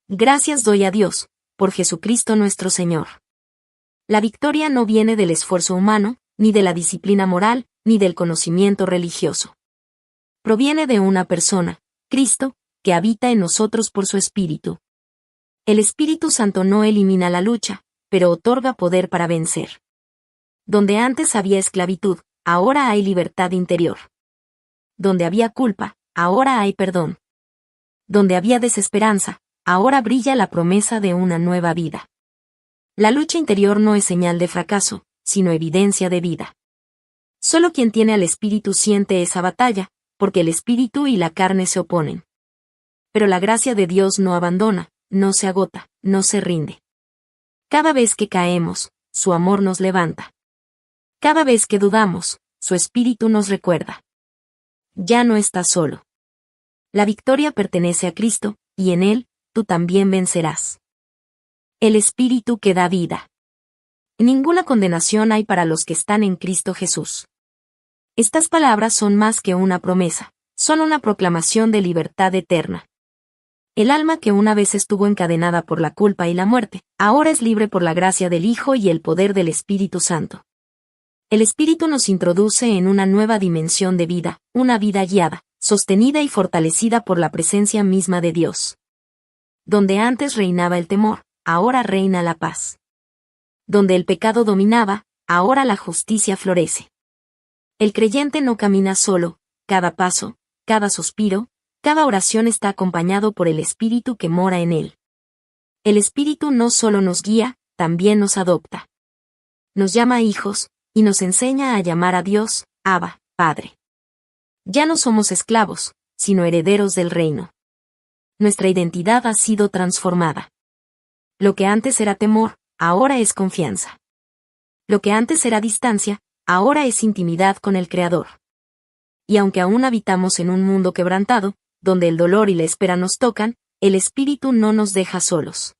S1: Gracias doy a Dios, por Jesucristo nuestro Señor. La victoria no viene del esfuerzo humano, ni de la disciplina moral, ni del conocimiento religioso. Proviene de una persona, Cristo, que habita en nosotros por su Espíritu. El Espíritu Santo no elimina la lucha, pero otorga poder para vencer. Donde antes había esclavitud, ahora hay libertad interior. Donde había culpa, ahora hay perdón. Donde había desesperanza, ahora brilla la promesa de una nueva vida. La lucha interior no es señal de fracaso, sino evidencia de vida. Solo quien tiene al Espíritu siente esa batalla, porque el Espíritu y la carne se oponen. Pero la gracia de Dios no abandona, no se agota, no se rinde. Cada vez que caemos, su amor nos levanta. Cada vez que dudamos, su Espíritu nos recuerda. Ya no estás solo. La victoria pertenece a Cristo, y en Él, tú también vencerás. El Espíritu que da vida. Ninguna condenación hay para los que están en Cristo Jesús. Estas palabras son más que una promesa, son una proclamación de libertad eterna. El alma que una vez estuvo encadenada por la culpa y la muerte, ahora es libre por la gracia del Hijo y el poder del Espíritu Santo. El Espíritu nos introduce en una nueva dimensión de vida, una vida guiada, sostenida y fortalecida por la presencia misma de Dios. Donde antes reinaba el temor, ahora reina la paz. Donde el pecado dominaba, ahora la justicia florece. El creyente no camina solo, cada paso, cada suspiro, cada oración está acompañado por el Espíritu que mora en él. El Espíritu no solo nos guía, también nos adopta. Nos llama hijos, y nos enseña a llamar a Dios, Abba, Padre. Ya no somos esclavos, sino herederos del reino. Nuestra identidad ha sido transformada. Lo que antes era temor, ahora es confianza. Lo que antes era distancia, ahora es intimidad con el Creador. Y aunque aún habitamos en un mundo quebrantado, donde el dolor y la espera nos tocan, el Espíritu no nos deja solos.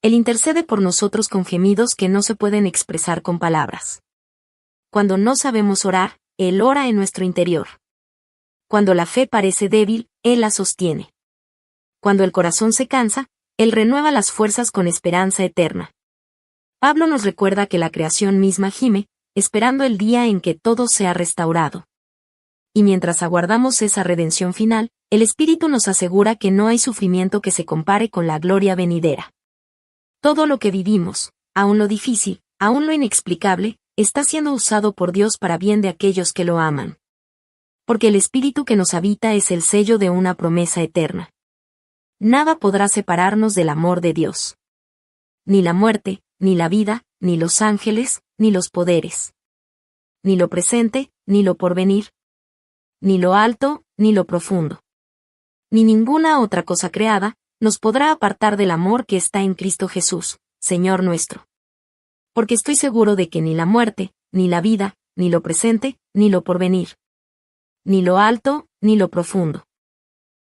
S1: Él intercede por nosotros con gemidos que no se pueden expresar con palabras. Cuando no sabemos orar, Él ora en nuestro interior. Cuando la fe parece débil, Él la sostiene. Cuando el corazón se cansa, Él renueva las fuerzas con esperanza eterna. Pablo nos recuerda que la creación misma gime, esperando el día en que todo sea restaurado. Y mientras aguardamos esa redención final, el Espíritu nos asegura que no hay sufrimiento que se compare con la gloria venidera. Todo lo que vivimos, aun lo difícil, aun lo inexplicable, está siendo usado por Dios para bien de aquellos que lo aman. Porque el Espíritu que nos habita es el sello de una promesa eterna. Nada podrá separarnos del amor de Dios. Ni la muerte, ni la vida, ni los ángeles, ni los poderes. Ni lo presente, ni lo porvenir. Ni lo alto, ni lo profundo. Ni ninguna otra cosa creada, nos podrá apartar del amor que está en Cristo Jesús, Señor nuestro. Porque estoy seguro de que ni la muerte, ni la vida, ni lo presente, ni lo porvenir. Ni lo alto, ni lo profundo.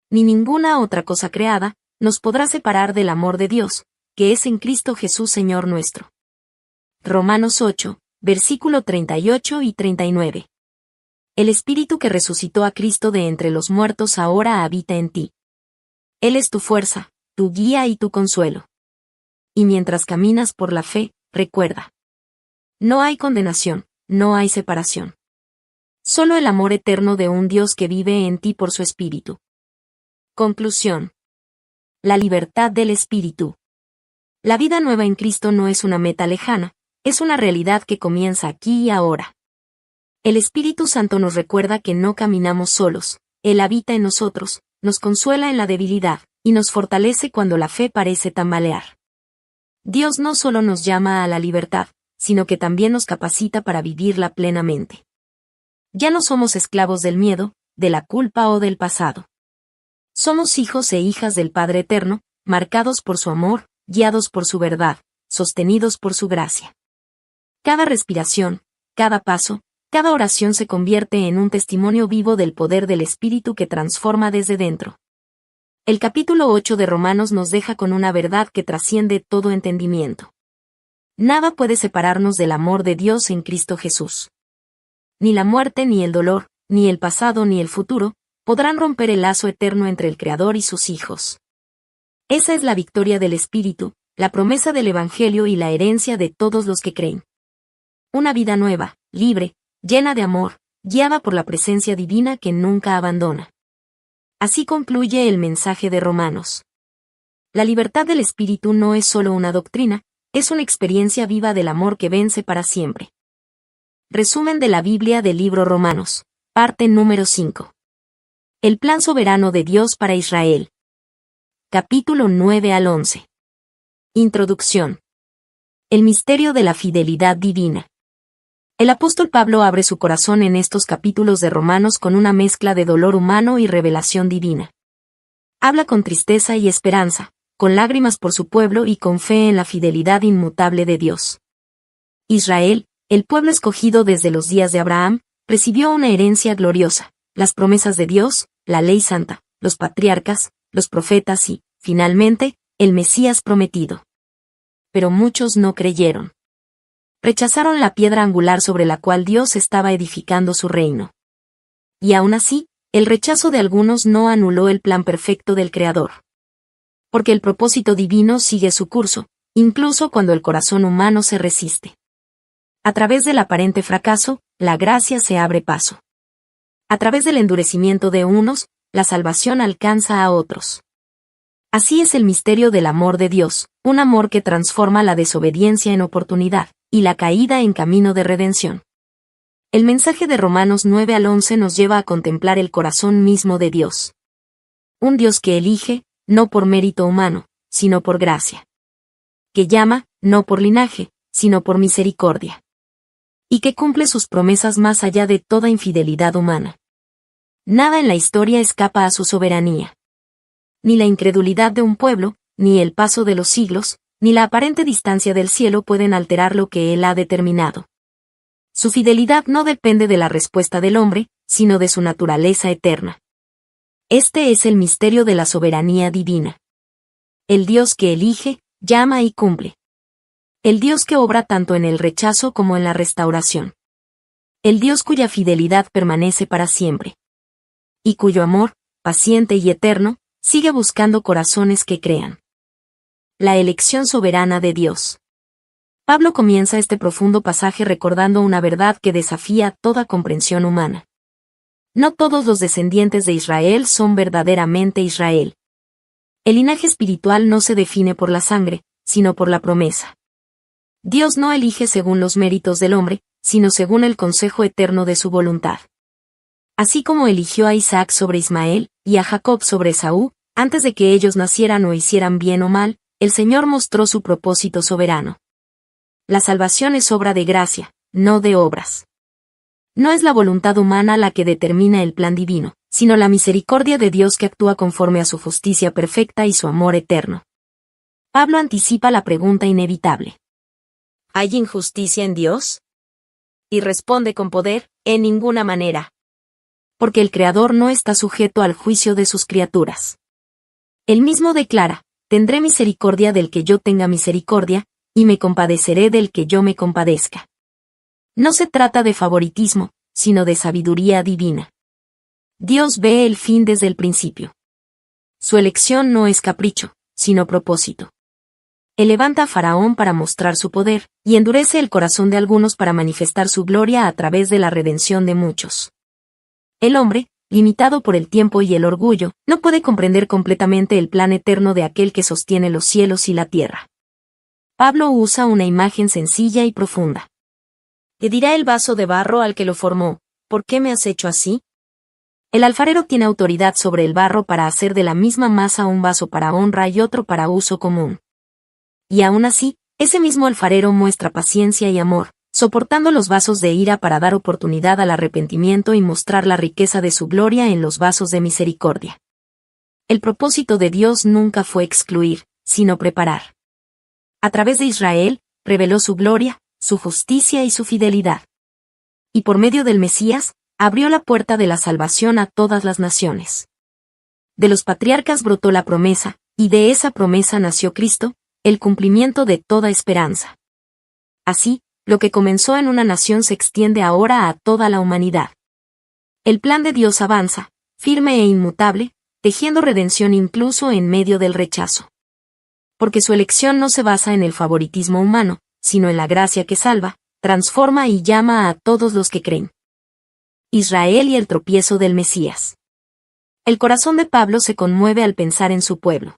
S1: Ni ninguna otra cosa creada, nos podrá separar del amor de Dios, que es en Cristo Jesús Señor nuestro. Romanos 8, versículo 38 y 39. El Espíritu que resucitó a Cristo de entre los muertos ahora habita en ti. Él es tu fuerza, tu guía y tu consuelo. Y mientras caminas por la fe, recuerda. No hay condenación, no hay separación. Solo el amor eterno de un Dios que vive en ti por su Espíritu. Conclusión. La libertad del Espíritu. La vida nueva en Cristo no es una meta lejana, es una realidad que comienza aquí y ahora. El Espíritu Santo nos recuerda que no caminamos solos, Él habita en nosotros, nos consuela en la debilidad, y nos fortalece cuando la fe parece tambalear. Dios no solo nos llama a la libertad, sino que también nos capacita para vivirla plenamente. Ya no somos esclavos del miedo, de la culpa o del pasado. Somos hijos e hijas del Padre Eterno, marcados por su amor, guiados por su verdad, sostenidos por su gracia. Cada respiración, cada paso, cada oración se convierte en un testimonio vivo del poder del Espíritu que transforma desde dentro. El capítulo 8 de Romanos nos deja con una verdad que trasciende todo entendimiento. Nada puede separarnos del amor de Dios en Cristo Jesús. Ni la muerte ni el dolor, ni el pasado ni el futuro, podrán romper el lazo eterno entre el Creador y sus hijos. Esa es la victoria del Espíritu, la promesa del Evangelio y la herencia de todos los que creen. Una vida nueva, libre, llena de amor, guiada por la presencia divina que nunca abandona. Así concluye el mensaje de Romanos. La libertad del Espíritu no es solo una doctrina, es una experiencia viva del amor que vence para siempre. Resumen de la Biblia del libro Romanos, parte número 5. El plan soberano de Dios para Israel. Capítulo 9 al 11. Introducción. El misterio de la fidelidad divina. El apóstol Pablo abre su corazón en estos capítulos de Romanos con una mezcla de dolor humano y revelación divina. Habla con tristeza y esperanza, con lágrimas por su pueblo y con fe en la fidelidad inmutable de Dios. Israel, el pueblo escogido desde los días de Abraham, recibió una herencia gloriosa, las promesas de Dios, la ley santa, los patriarcas, los profetas y, finalmente, el Mesías prometido. Pero muchos no creyeron. Rechazaron la piedra angular sobre la cual Dios estaba edificando su reino. Y aún así, el rechazo de algunos no anuló el plan perfecto del Creador. Porque el propósito divino sigue su curso, incluso cuando el corazón humano se resiste. A través del aparente fracaso, la gracia se abre paso. A través del endurecimiento de unos, la salvación alcanza a otros. Así es el misterio del amor de Dios, un amor que transforma la desobediencia en oportunidad, y la caída en camino de redención. El mensaje de Romanos 9 al 11 nos lleva a contemplar el corazón mismo de Dios. Un Dios que elige, no por mérito humano, sino por gracia. Que llama, no por linaje, sino por misericordia. Y que cumple sus promesas más allá de toda infidelidad humana. Nada en la historia escapa a su soberanía. Ni la incredulidad de un pueblo, ni el paso de los siglos, ni la aparente distancia del cielo pueden alterar lo que Él ha determinado. Su fidelidad no depende de la respuesta del hombre, sino de su naturaleza eterna. Este es el misterio de la soberanía divina. El Dios que elige, llama y cumple. El Dios que obra tanto en el rechazo como en la restauración. El Dios cuya fidelidad permanece para siempre. Y cuyo amor, paciente y eterno, sigue buscando corazones que crean. La elección soberana de Dios. Pablo comienza este profundo pasaje recordando una verdad que desafía toda comprensión humana. No todos los descendientes de Israel son verdaderamente Israel. El linaje espiritual no se define por la sangre, sino por la promesa. Dios no elige según los méritos del hombre, sino según el consejo eterno de su voluntad. Así como eligió a Isaac sobre Ismael, y a Jacob sobre Esaú, antes de que ellos nacieran o hicieran bien o mal, el Señor mostró su propósito soberano. la salvación es obra de gracia, no de obras. No es la voluntad humana la que determina el plan divino, sino la misericordia de Dios que actúa conforme a su justicia perfecta y su amor eterno. Pablo anticipa la pregunta inevitable. ¿Hay injusticia en Dios? Y responde con poder, en ninguna manera. Porque el Creador no está sujeto al juicio de sus criaturas. Él mismo declara, tendré misericordia del que yo tenga misericordia, y me compadeceré del que yo me compadezca. No se trata de favoritismo, sino de sabiduría divina. Dios ve el fin desde el principio. Su elección no es capricho, sino propósito. Él levanta a Faraón para mostrar su poder, y endurece el corazón de algunos para manifestar su gloria a través de la redención de muchos. El hombre, limitado por el tiempo y el orgullo, no puede comprender completamente el plan eterno de aquel que sostiene los cielos y la tierra. Pablo usa una imagen sencilla y profunda. Le dirá el vaso de barro al que lo formó, ¿por qué me has hecho así? El alfarero tiene autoridad sobre el barro para hacer de la misma masa un vaso para honra y otro para uso común. Y aún así, ese mismo alfarero muestra paciencia y amor, soportando los vasos de ira para dar oportunidad al arrepentimiento y mostrar la riqueza de su gloria en los vasos de misericordia. El propósito de Dios nunca fue excluir, sino preparar. A través de Israel, reveló su gloria, su justicia y su fidelidad. Y por medio del Mesías, abrió la puerta de la salvación a todas las naciones. De los patriarcas brotó la promesa, y de esa promesa nació Cristo, el cumplimiento de toda esperanza. Así, lo que comenzó en una nación se extiende ahora a toda la humanidad. El plan de Dios avanza, firme e inmutable, tejiendo redención incluso en medio del rechazo. Porque su elección no se basa en el favoritismo humano, sino en la gracia que salva, transforma y llama a todos los que creen. Israel y el tropiezo del Mesías. El corazón de Pablo se conmueve al pensar en su pueblo.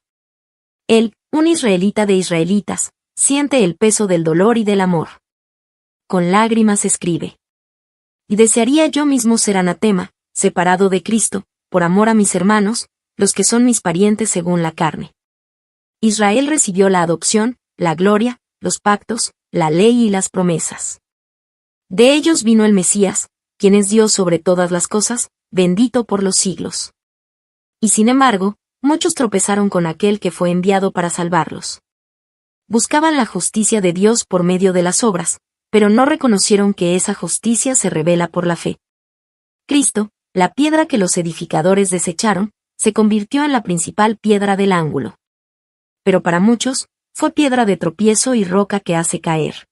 S1: Él, un israelita de israelitas, siente el peso del dolor y del amor. Con lágrimas escribe. Y desearía yo mismo ser anatema, separado de Cristo, por amor a mis hermanos, los que son mis parientes según la carne. Israel recibió la adopción, la gloria, los pactos, la ley y las promesas. De ellos vino el Mesías, quien es Dios sobre todas las cosas, bendito por los siglos. Y sin embargo, muchos tropezaron con aquel que fue enviado para salvarlos. Buscaban la justicia de Dios por medio de las obras, pero no reconocieron que esa justicia se revela por la fe. Cristo, la piedra que los edificadores desecharon, se convirtió en la principal piedra del ángulo. Pero para muchos, fue piedra de tropiezo y roca que hace caer.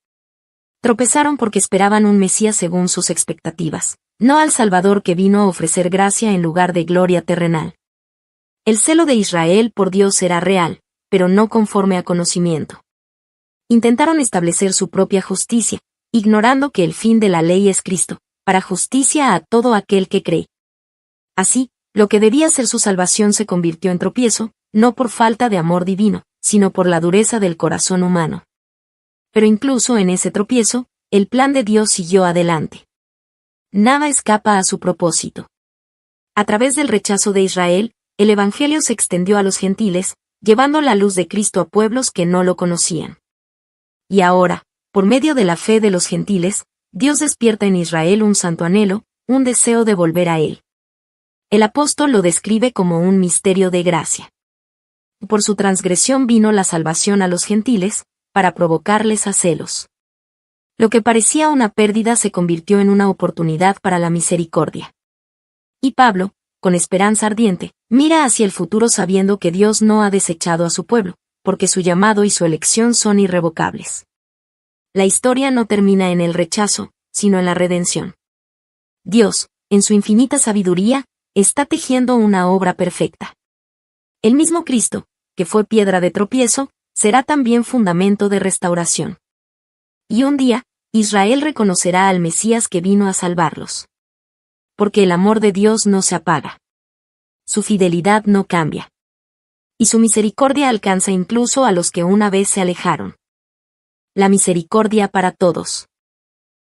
S1: Tropezaron porque esperaban un Mesías según sus expectativas, no al Salvador que vino a ofrecer gracia en lugar de gloria terrenal. El celo de Israel por Dios era real, pero no conforme a conocimiento. Intentaron establecer su propia justicia, ignorando que el fin de la ley es Cristo, para justicia a todo aquel que cree. Así, lo que debía ser su salvación se convirtió en tropiezo, no por falta de amor divino, sino por la dureza del corazón humano. Pero incluso en ese tropiezo, el plan de Dios siguió adelante. Nada escapa a su propósito. A través del rechazo de Israel, el Evangelio se extendió a los gentiles, llevando la luz de Cristo a pueblos que no lo conocían. Y ahora, por medio de la fe de los gentiles, Dios despierta en Israel un santo anhelo, un deseo de volver a Él. El apóstol lo describe como un misterio de gracia. Por su transgresión vino la salvación a los gentiles, para provocarles a celos. Lo que parecía una pérdida se convirtió en una oportunidad para la misericordia. Y Pablo, con esperanza ardiente, mira hacia el futuro sabiendo que Dios no ha desechado a su pueblo, porque su llamado y su elección son irrevocables. La historia no termina en el rechazo, sino en la redención. Dios, en su infinita sabiduría, está tejiendo una obra perfecta. El mismo Cristo, que fue piedra de tropiezo, será también fundamento de restauración. Y un día, Israel reconocerá al Mesías que vino a salvarlos. Porque el amor de Dios no se apaga. Su fidelidad no cambia. Y su misericordia alcanza incluso a los que una vez se alejaron. La misericordia para todos.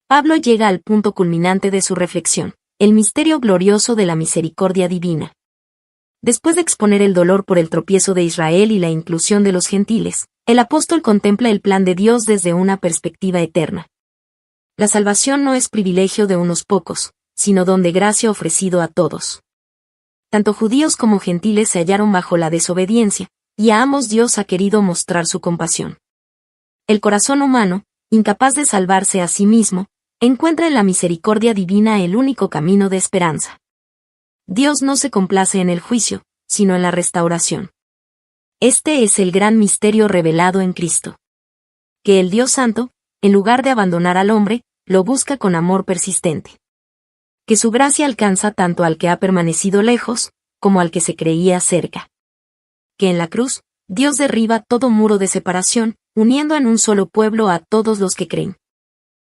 S1: Pablo llega al punto culminante de su reflexión, el misterio glorioso de la misericordia divina. Después de exponer el dolor por el tropiezo de Israel y la inclusión de los gentiles, el apóstol contempla el plan de Dios desde una perspectiva eterna. La salvación no es privilegio de unos pocos, sino don de gracia ofrecido a todos. Tanto judíos como gentiles se hallaron bajo la desobediencia, y a ambos Dios ha querido mostrar su compasión. El corazón humano, incapaz de salvarse a sí mismo, encuentra en la misericordia divina el único camino de esperanza. Dios no se complace en el juicio, sino en la restauración. Este es el gran misterio revelado en Cristo. Que el Dios Santo, en lugar de abandonar al hombre, lo busca con amor persistente. Que su gracia alcanza tanto al que ha permanecido lejos, como al que se creía cerca. Que en la cruz, Dios derriba todo muro de separación, uniendo en un solo pueblo a todos los que creen.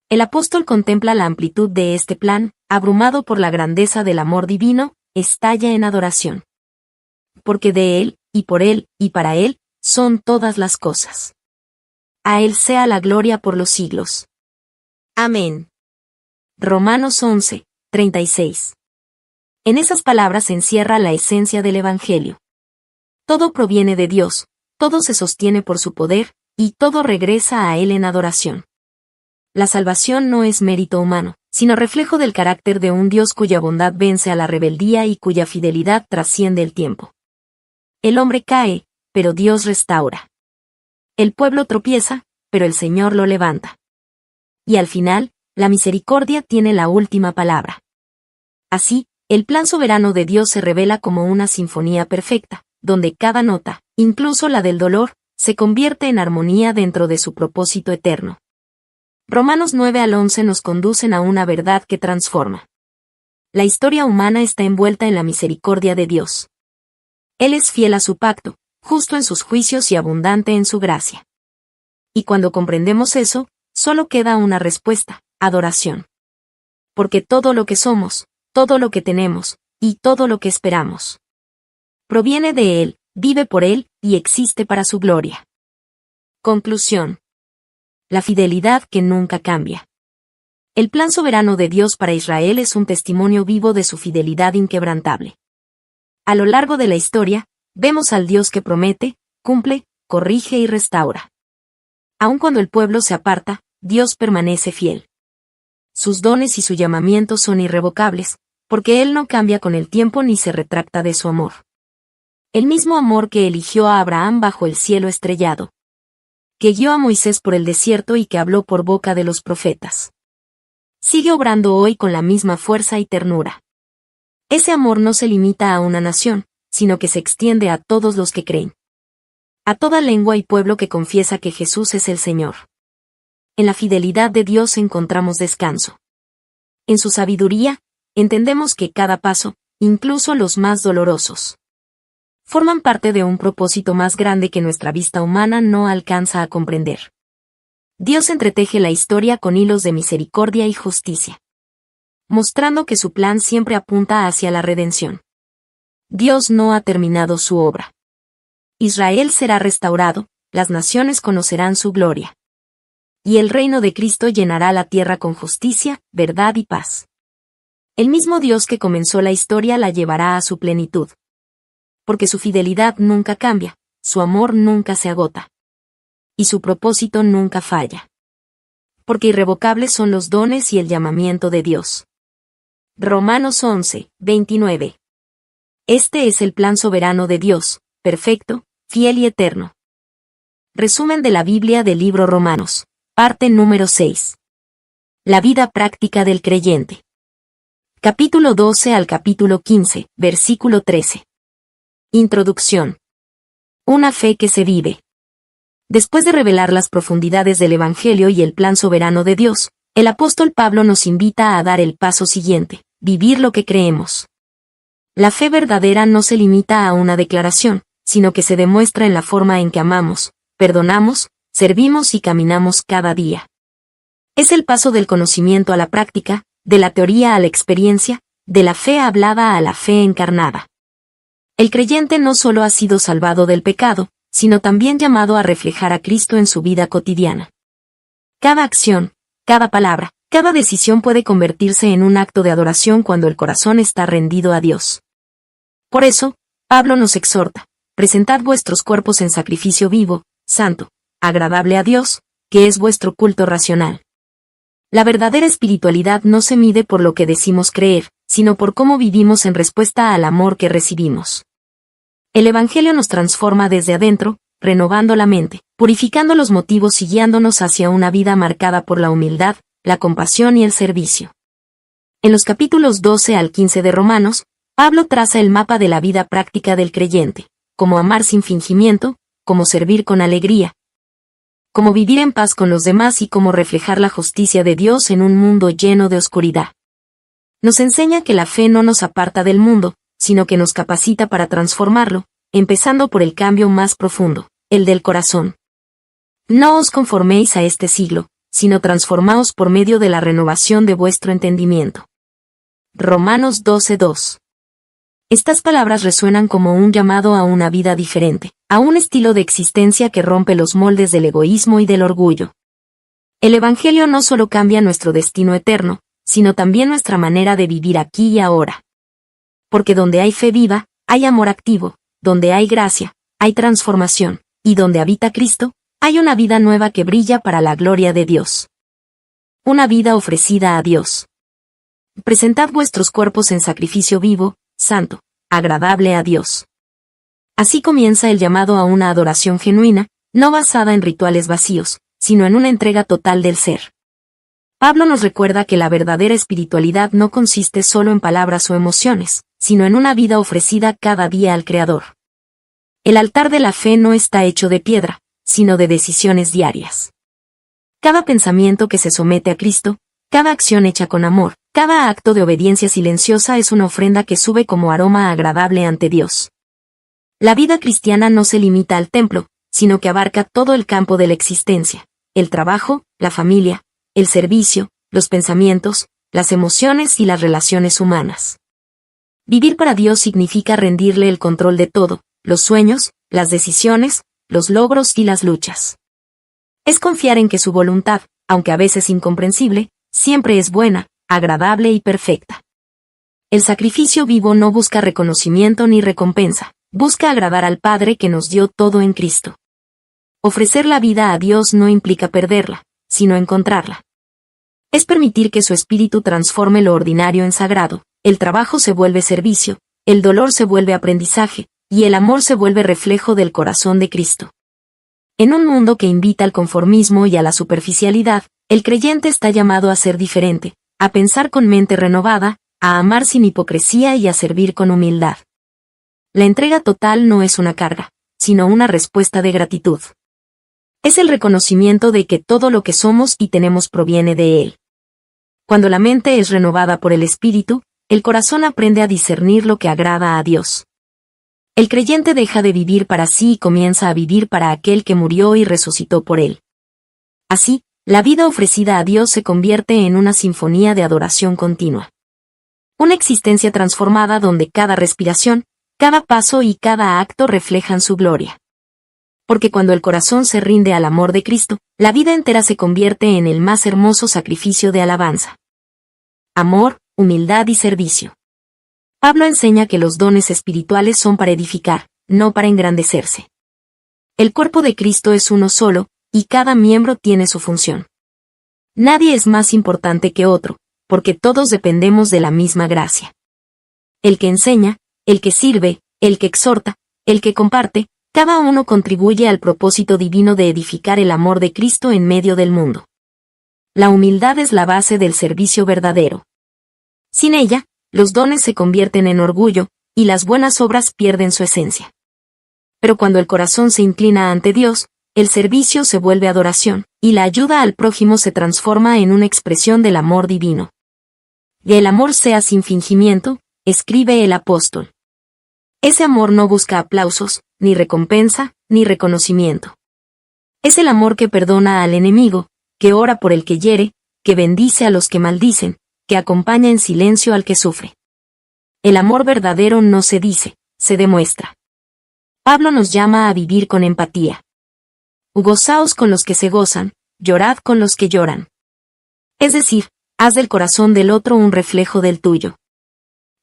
S1: El apóstol contempla la amplitud de este plan, abrumado por la grandeza del amor divino, estalla en adoración. Porque de Él, y por Él, y para Él, son todas las cosas. A Él sea la gloria por los siglos. Amén. Romanos 11, 36. En esas palabras se encierra la esencia del Evangelio. Todo proviene de Dios, todo se sostiene por su poder, y todo regresa a Él en adoración. La salvación no es mérito humano, sino reflejo del carácter de un Dios cuya bondad vence a la rebeldía y cuya fidelidad trasciende el tiempo. El hombre cae, pero Dios restaura. El pueblo tropieza, pero el Señor lo levanta. Y al final, la misericordia tiene la última palabra. Así, el plan soberano de Dios se revela como una sinfonía perfecta, donde cada nota, incluso la del dolor, se convierte en armonía dentro de su propósito eterno. Romanos 9 al 11 nos conducen a una verdad que transforma. La historia humana está envuelta en la misericordia de Dios. Él es fiel a su pacto, justo en sus juicios y abundante en su gracia. Y cuando comprendemos eso, solo queda una respuesta: adoración. Porque todo lo que somos, todo lo que tenemos, y todo lo que esperamos, proviene de Él, vive por Él, y existe para su gloria. Conclusión. La fidelidad que nunca cambia. El plan soberano de Dios para Israel es un testimonio vivo de su fidelidad inquebrantable. A lo largo de la historia, vemos al Dios que promete, cumple, corrige y restaura. Aun cuando el pueblo se aparta, Dios permanece fiel. Sus dones y su llamamiento son irrevocables, porque Él no cambia con el tiempo ni se retracta de su amor. El mismo amor que eligió a Abraham bajo el cielo estrellado, que guió a Moisés por el desierto y que habló por boca de los profetas, sigue obrando hoy con la misma fuerza y ternura. Ese amor no se limita a una nación, sino que se extiende a todos los que creen. A toda lengua y pueblo que confiesa que Jesús es el Señor. En la fidelidad de Dios encontramos descanso. En su sabiduría, entendemos que cada paso, incluso los más dolorosos, forman parte de un propósito más grande que nuestra vista humana no alcanza a comprender. Dios entreteje la historia con hilos de misericordia y justicia, mostrando que su plan siempre apunta hacia la redención. Dios no ha terminado su obra. Israel será restaurado, las naciones conocerán su gloria. Y el reino de Cristo llenará la tierra con justicia, verdad y paz. El mismo Dios que comenzó la historia la llevará a su plenitud. Porque su fidelidad nunca cambia, su amor nunca se agota. Y su propósito nunca falla. Porque irrevocables son los dones y el llamamiento de Dios. Romanos 11, 29. Este es el plan soberano de Dios, perfecto, fiel y eterno. Resumen de la Biblia del libro Romanos, parte número 6. La vida práctica del creyente. Capítulo 12 al capítulo 15, versículo 13. Introducción. Una fe que se vive. Después de revelar las profundidades del Evangelio y el plan soberano de Dios, el apóstol Pablo nos invita a dar el paso siguiente: vivir lo que creemos. La fe verdadera no se limita a una declaración, sino que se demuestra en la forma en que amamos, perdonamos, servimos y caminamos cada día. Es el paso del conocimiento a la práctica, de la teoría a la experiencia, de la fe hablada a la fe encarnada. El creyente no solo ha sido salvado del pecado, sino también llamado a reflejar a Cristo en su vida cotidiana. Cada acción, cada palabra, cada decisión puede convertirse en un acto de adoración cuando el corazón está rendido a Dios. Por eso, Pablo nos exhorta: presentad vuestros cuerpos en sacrificio vivo, santo, agradable a Dios, que es vuestro culto racional. La verdadera espiritualidad no se mide por lo que decimos creer, sino por cómo vivimos en respuesta al amor que recibimos. El Evangelio nos transforma desde adentro, renovando la mente, purificando los motivos y guiándonos hacia una vida marcada por la humildad, la compasión y el servicio. En los capítulos 12 al 15 de Romanos, Pablo traza el mapa de la vida práctica del creyente, cómo amar sin fingimiento, cómo servir con alegría, cómo vivir en paz con los demás y cómo reflejar la justicia de Dios en un mundo lleno de oscuridad. Nos enseña que la fe no nos aparta del mundo, sino que nos capacita para transformarlo, empezando por el cambio más profundo, el del corazón. No os conforméis a este siglo, sino transformaos por medio de la renovación de vuestro entendimiento. Romanos 12:2. Estas palabras resuenan como un llamado a una vida diferente, a un estilo de existencia que rompe los moldes del egoísmo y del orgullo. El Evangelio no solo cambia nuestro destino eterno, sino también nuestra manera de vivir aquí y ahora. Porque donde hay fe viva, hay amor activo, donde hay gracia, hay transformación, y donde habita Cristo, hay una vida nueva que brilla para la gloria de Dios. Una vida ofrecida a Dios. Presentad vuestros cuerpos en sacrificio vivo, santo, agradable a Dios. Así comienza el llamado a una adoración genuina, no basada en rituales vacíos, sino en una entrega total del ser. Pablo nos recuerda que la verdadera espiritualidad no consiste solo en palabras o emociones, sino en una vida ofrecida cada día al Creador. El altar de la fe no está hecho de piedra, sino de decisiones diarias. Cada pensamiento que se somete a Cristo, cada acción hecha con amor, cada acto de obediencia silenciosa es una ofrenda que sube como aroma agradable ante Dios. La vida cristiana no se limita al templo, sino que abarca todo el campo de la existencia: el trabajo, la familia, el servicio, los pensamientos, las emociones y las relaciones humanas. Vivir para Dios significa rendirle el control de todo, los sueños, las decisiones, los logros y las luchas. Es confiar en que su voluntad, aunque a veces incomprensible, siempre es buena, agradable y perfecta. El sacrificio vivo no busca reconocimiento ni recompensa, busca agradar al Padre que nos dio todo en Cristo. Ofrecer la vida a Dios no implica perderla, sino encontrarla. Es permitir que su Espíritu transforme lo ordinario en sagrado, el trabajo se vuelve servicio, el dolor se vuelve aprendizaje, y el amor se vuelve reflejo del corazón de Cristo. En un mundo que invita al conformismo y a la superficialidad, el creyente está llamado a ser diferente, a pensar con mente renovada, a amar sin hipocresía y a servir con humildad. La entrega total no es una carga, sino una respuesta de gratitud. Es el reconocimiento de que todo lo que somos y tenemos proviene de Él. Cuando la mente es renovada por el Espíritu, el corazón aprende a discernir lo que agrada a Dios. El creyente deja de vivir para sí y comienza a vivir para aquel que murió y resucitó por él. Así, la vida ofrecida a Dios se convierte en una sinfonía de adoración continua. Una existencia transformada donde cada respiración, cada paso y cada acto reflejan su gloria. Porque cuando el corazón se rinde al amor de Cristo, la vida entera se convierte en el más hermoso sacrificio de alabanza. Amor, humildad y servicio. Pablo enseña que los dones espirituales son para edificar, no para engrandecerse. El cuerpo de Cristo es uno solo, y cada miembro tiene su función. Nadie es más importante que otro, porque todos dependemos de la misma gracia. El que enseña, el que sirve, el que exhorta, el que comparte, cada uno contribuye al propósito divino de edificar el amor de Cristo en medio del mundo. La humildad es la base del servicio verdadero. Sin ella, los dones se convierten en orgullo, y las buenas obras pierden su esencia. Pero cuando el corazón se inclina ante Dios, el servicio se vuelve adoración, y la ayuda al prójimo se transforma en una expresión del amor divino. Y el amor sea sin fingimiento, escribe el apóstol. Ese amor no busca aplausos, ni recompensa, ni reconocimiento. Es el amor que perdona al enemigo, que ora por el que hiere, que bendice a los que maldicen, que acompaña en silencio al que sufre. El amor verdadero no se dice, se demuestra. Pablo nos llama a vivir con empatía. Gozaos con los que se gozan, llorad con los que lloran. Es decir, haz del corazón del otro un reflejo del tuyo.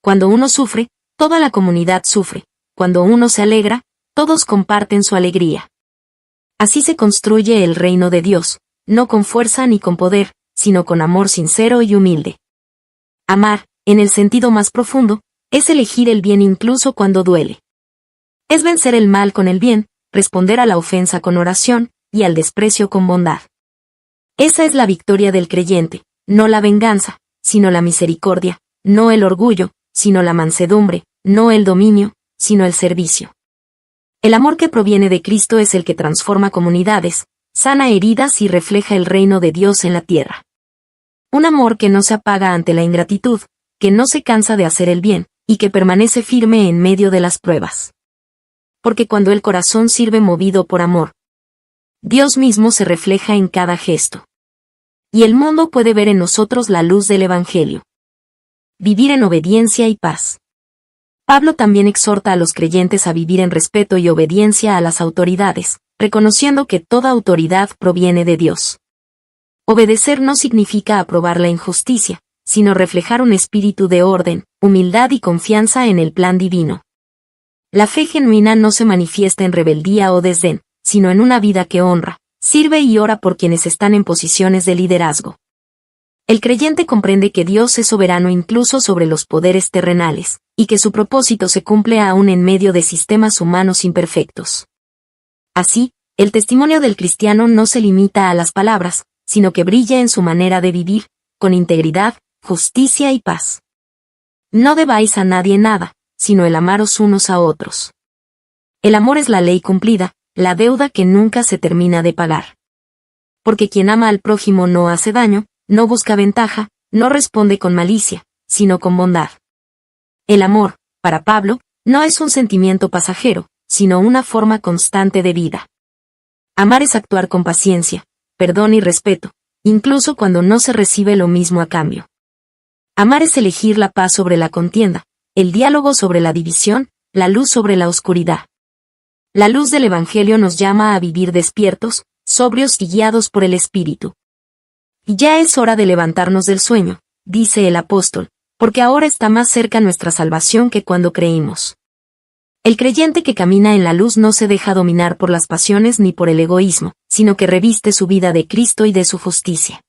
S1: Cuando uno sufre, toda la comunidad sufre, cuando uno se alegra, todos comparten su alegría. Así se construye el reino de Dios, no con fuerza ni con poder, sino con amor sincero y humilde. Amar, en el sentido más profundo, es elegir el bien incluso cuando duele. Es vencer el mal con el bien, responder a la ofensa con oración, y al desprecio con bondad. Esa es la victoria del creyente, no la venganza, sino la misericordia, no el orgullo, sino la mansedumbre, no el dominio, sino el servicio. El amor que proviene de Cristo es el que transforma comunidades, sana heridas y refleja el reino de Dios en la tierra. Un amor que no se apaga ante la ingratitud, que no se cansa de hacer el bien, y que permanece firme en medio de las pruebas. Porque cuando el corazón sirve movido por amor, Dios mismo se refleja en cada gesto. Y el mundo puede ver en nosotros la luz del Evangelio. Vivir en obediencia y paz. Pablo también exhorta a los creyentes a vivir en respeto y obediencia a las autoridades, reconociendo que toda autoridad proviene de Dios. Obedecer no significa aprobar la injusticia, sino reflejar un espíritu de orden, humildad y confianza en el plan divino. La fe genuina no se manifiesta en rebeldía o desdén, sino en una vida que honra, sirve y ora por quienes están en posiciones de liderazgo. El creyente comprende que Dios es soberano incluso sobre los poderes terrenales, y que su propósito se cumple aún en medio de sistemas humanos imperfectos. Así, el testimonio del cristiano no se limita a las palabras, sino que brilla en su manera de vivir, con integridad, justicia y paz. No debáis a nadie nada, sino el amaros unos a otros. El amor es la ley cumplida, la deuda que nunca se termina de pagar. Porque quien ama al prójimo no hace daño, no busca ventaja, no responde con malicia, sino con bondad. El amor, para Pablo, no es un sentimiento pasajero, sino una forma constante de vida. Amar es actuar con paciencia, perdón y respeto, incluso cuando no se recibe lo mismo a cambio. Amar es elegir la paz sobre la contienda, el diálogo sobre la división, la luz sobre la oscuridad. La luz del Evangelio nos llama a vivir despiertos, sobrios y guiados por el Espíritu. Y ya es hora de levantarnos del sueño, dice el apóstol, porque ahora está más cerca nuestra salvación que cuando creímos. El creyente que camina en la luz no se deja dominar por las pasiones ni por el egoísmo, sino que reviste su vida de Cristo y de su justicia.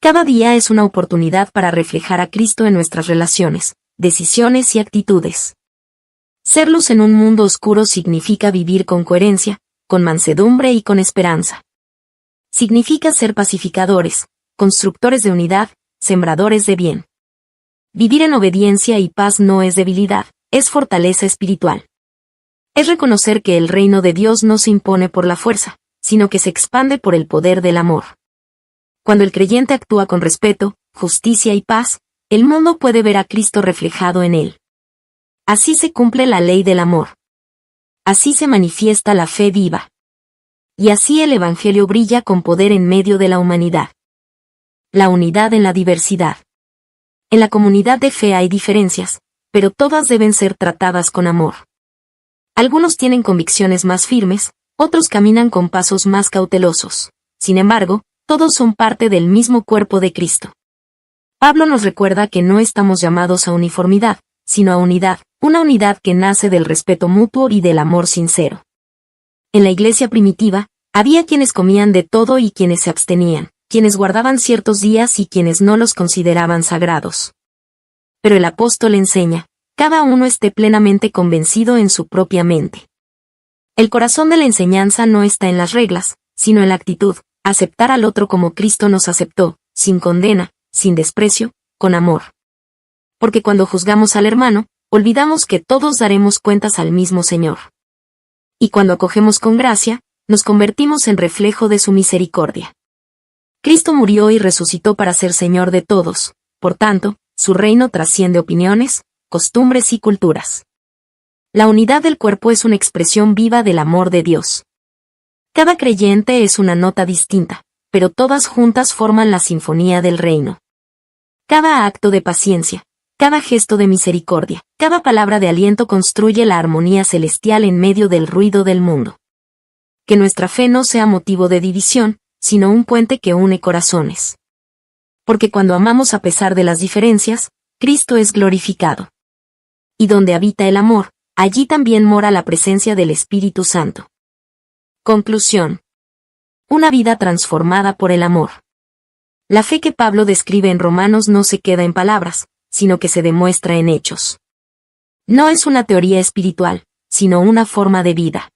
S1: Cada día es una oportunidad para reflejar a Cristo en nuestras relaciones, decisiones y actitudes. Ser luz en un mundo oscuro significa vivir con coherencia, con mansedumbre y con esperanza. Significa ser pacificadores, constructores de unidad, sembradores de bien. Vivir en obediencia y paz no es debilidad, es fortaleza espiritual. Es reconocer que el reino de Dios no se impone por la fuerza, sino que se expande por el poder del amor. Cuando el creyente actúa con respeto, justicia y paz, el mundo puede ver a Cristo reflejado en él. Así se cumple la ley del amor. Así se manifiesta la fe viva. Y así el Evangelio brilla con poder en medio de la humanidad. La unidad en la diversidad. En la comunidad de fe hay diferencias, pero todas deben ser tratadas con amor. Algunos tienen convicciones más firmes, otros caminan con pasos más cautelosos. Sin embargo, todos son parte del mismo cuerpo de Cristo. Pablo nos recuerda que no estamos llamados a uniformidad, sino a unidad, una unidad que nace del respeto mutuo y del amor sincero. En la iglesia primitiva, había quienes comían de todo y quienes se abstenían, quienes guardaban ciertos días y quienes no los consideraban sagrados. Pero el apóstol enseña, cada uno esté plenamente convencido en su propia mente. El corazón de la enseñanza no está en las reglas, sino en la actitud, aceptar al otro como Cristo nos aceptó, sin condena, sin desprecio, con amor. Porque cuando juzgamos al hermano, olvidamos que todos daremos cuentas al mismo Señor. Y cuando acogemos con gracia, nos convertimos en reflejo de su misericordia. Cristo murió y resucitó para ser Señor de todos, por tanto, su reino trasciende opiniones, costumbres y culturas. La unidad del cuerpo es una expresión viva del amor de Dios. Cada creyente es una nota distinta, pero todas juntas forman la sinfonía del reino. Cada acto de paciencia, cada gesto de misericordia, cada palabra de aliento construye la armonía celestial en medio del ruido del mundo. Que nuestra fe no sea motivo de división, sino un puente que une corazones. Porque cuando amamos a pesar de las diferencias, Cristo es glorificado. Y donde habita el amor, allí también mora la presencia del Espíritu Santo. Conclusión. Una vida transformada por el amor. La fe que Pablo describe en Romanos no se queda en palabras, sino que se demuestra en hechos. No es una teoría espiritual, sino una forma de vida.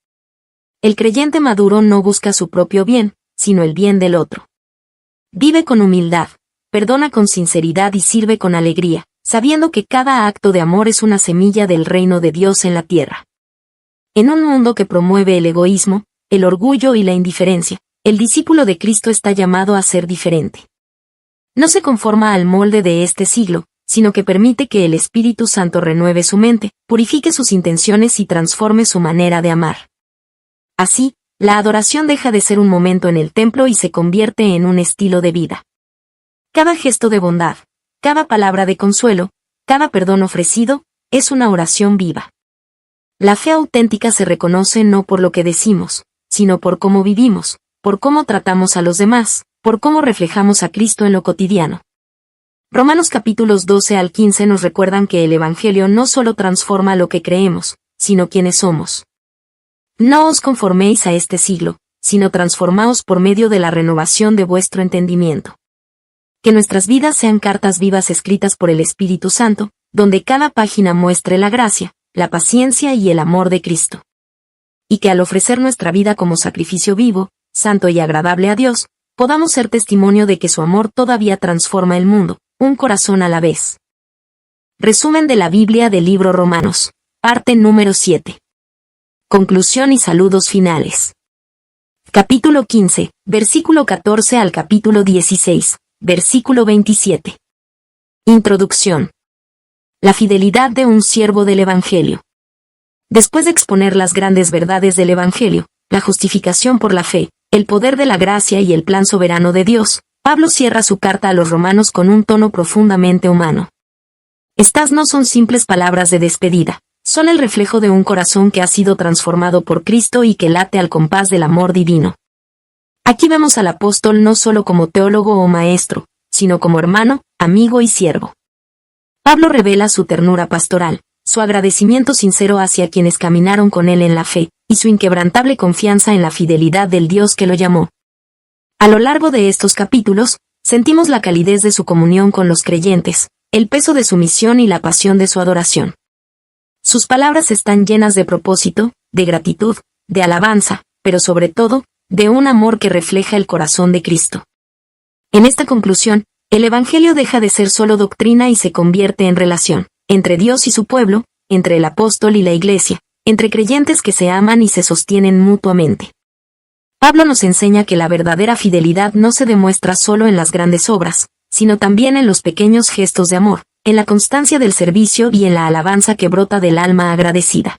S1: El creyente maduro no busca su propio bien, sino el bien del otro. Vive con humildad, perdona con sinceridad y sirve con alegría, sabiendo que cada acto de amor es una semilla del reino de Dios en la tierra. En un mundo que promueve el egoísmo, el orgullo y la indiferencia, el discípulo de Cristo está llamado a ser diferente. No se conforma al molde de este siglo, sino que permite que el Espíritu Santo renueve su mente, purifique sus intenciones y transforme su manera de amar. Así, la adoración deja de ser un momento en el templo y se convierte en un estilo de vida. Cada gesto de bondad, cada palabra de consuelo, cada perdón ofrecido, es una oración viva. La fe auténtica se reconoce no por lo que decimos, sino por cómo vivimos, por cómo tratamos a los demás, por cómo reflejamos a Cristo en lo cotidiano. Romanos capítulos 12 al 15 nos recuerdan que el Evangelio no solo transforma lo que creemos, sino quienes somos. No os conforméis a este siglo, sino transformaos por medio de la renovación de vuestro entendimiento. Que nuestras vidas sean cartas vivas escritas por el Espíritu Santo, donde cada página muestre la gracia, la paciencia y el amor de Cristo. Y que al ofrecer nuestra vida como sacrificio vivo, santo y agradable a Dios, podamos ser testimonio de que su amor todavía transforma el mundo, un corazón a la vez. Resumen de la Biblia del libro Romanos, parte número 7. Conclusión y saludos finales. Capítulo 15, versículo 14 al capítulo 16, versículo 27. Introducción. La fidelidad de un siervo del Evangelio. Después de exponer las grandes verdades del Evangelio, la justificación por la fe, el poder de la gracia y el plan soberano de Dios, Pablo cierra su carta a los romanos con un tono profundamente humano. Estas no son simples palabras de despedida, son el reflejo de un corazón que ha sido transformado por Cristo y que late al compás del amor divino. Aquí vemos al apóstol no solo como teólogo o maestro, sino como hermano, amigo y siervo. Pablo revela su ternura pastoral, su agradecimiento sincero hacia quienes caminaron con él en la fe, y su inquebrantable confianza en la fidelidad del Dios que lo llamó. A lo largo de estos capítulos, sentimos la calidez de su comunión con los creyentes, el peso de su misión y la pasión de su adoración. Sus palabras están llenas de propósito, de gratitud, de alabanza, pero sobre todo, de un amor que refleja el corazón de Cristo. En esta conclusión, el Evangelio deja de ser solo doctrina y se convierte en relación, entre Dios y su pueblo, entre el apóstol y la iglesia, entre creyentes que se aman y se sostienen mutuamente. Pablo nos enseña que la verdadera fidelidad no se demuestra solo en las grandes obras, sino también en los pequeños gestos de amor, en la constancia del servicio y en la alabanza que brota del alma agradecida.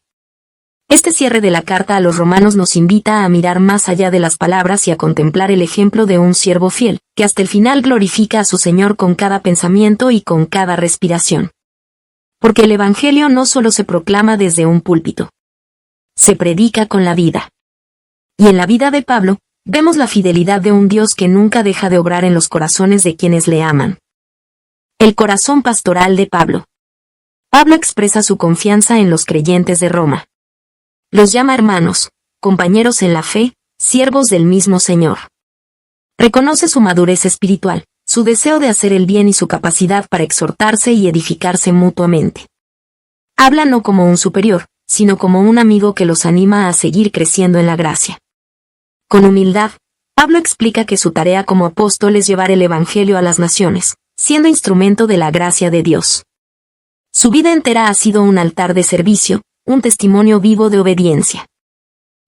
S1: Este cierre de la carta a los romanos nos invita a mirar más allá de las palabras y a contemplar el ejemplo de un siervo fiel, que hasta el final glorifica a su Señor con cada pensamiento y con cada respiración. Porque el Evangelio no solo se proclama desde un púlpito. Se predica con la vida. Y en la vida de Pablo, vemos la fidelidad de un Dios que nunca deja de obrar en los corazones de quienes le aman. El corazón pastoral de Pablo. Pablo expresa su confianza en los creyentes de Roma. Los llama hermanos, compañeros en la fe, siervos del mismo Señor. Reconoce su madurez espiritual, su deseo de hacer el bien y su capacidad para exhortarse y edificarse mutuamente. Habla no como un superior, sino como un amigo que los anima a seguir creciendo en la gracia. Con humildad, Pablo explica que su tarea como apóstol es llevar el Evangelio a las naciones, siendo instrumento de la gracia de Dios. Su vida entera ha sido un altar de servicio, un testimonio vivo de obediencia.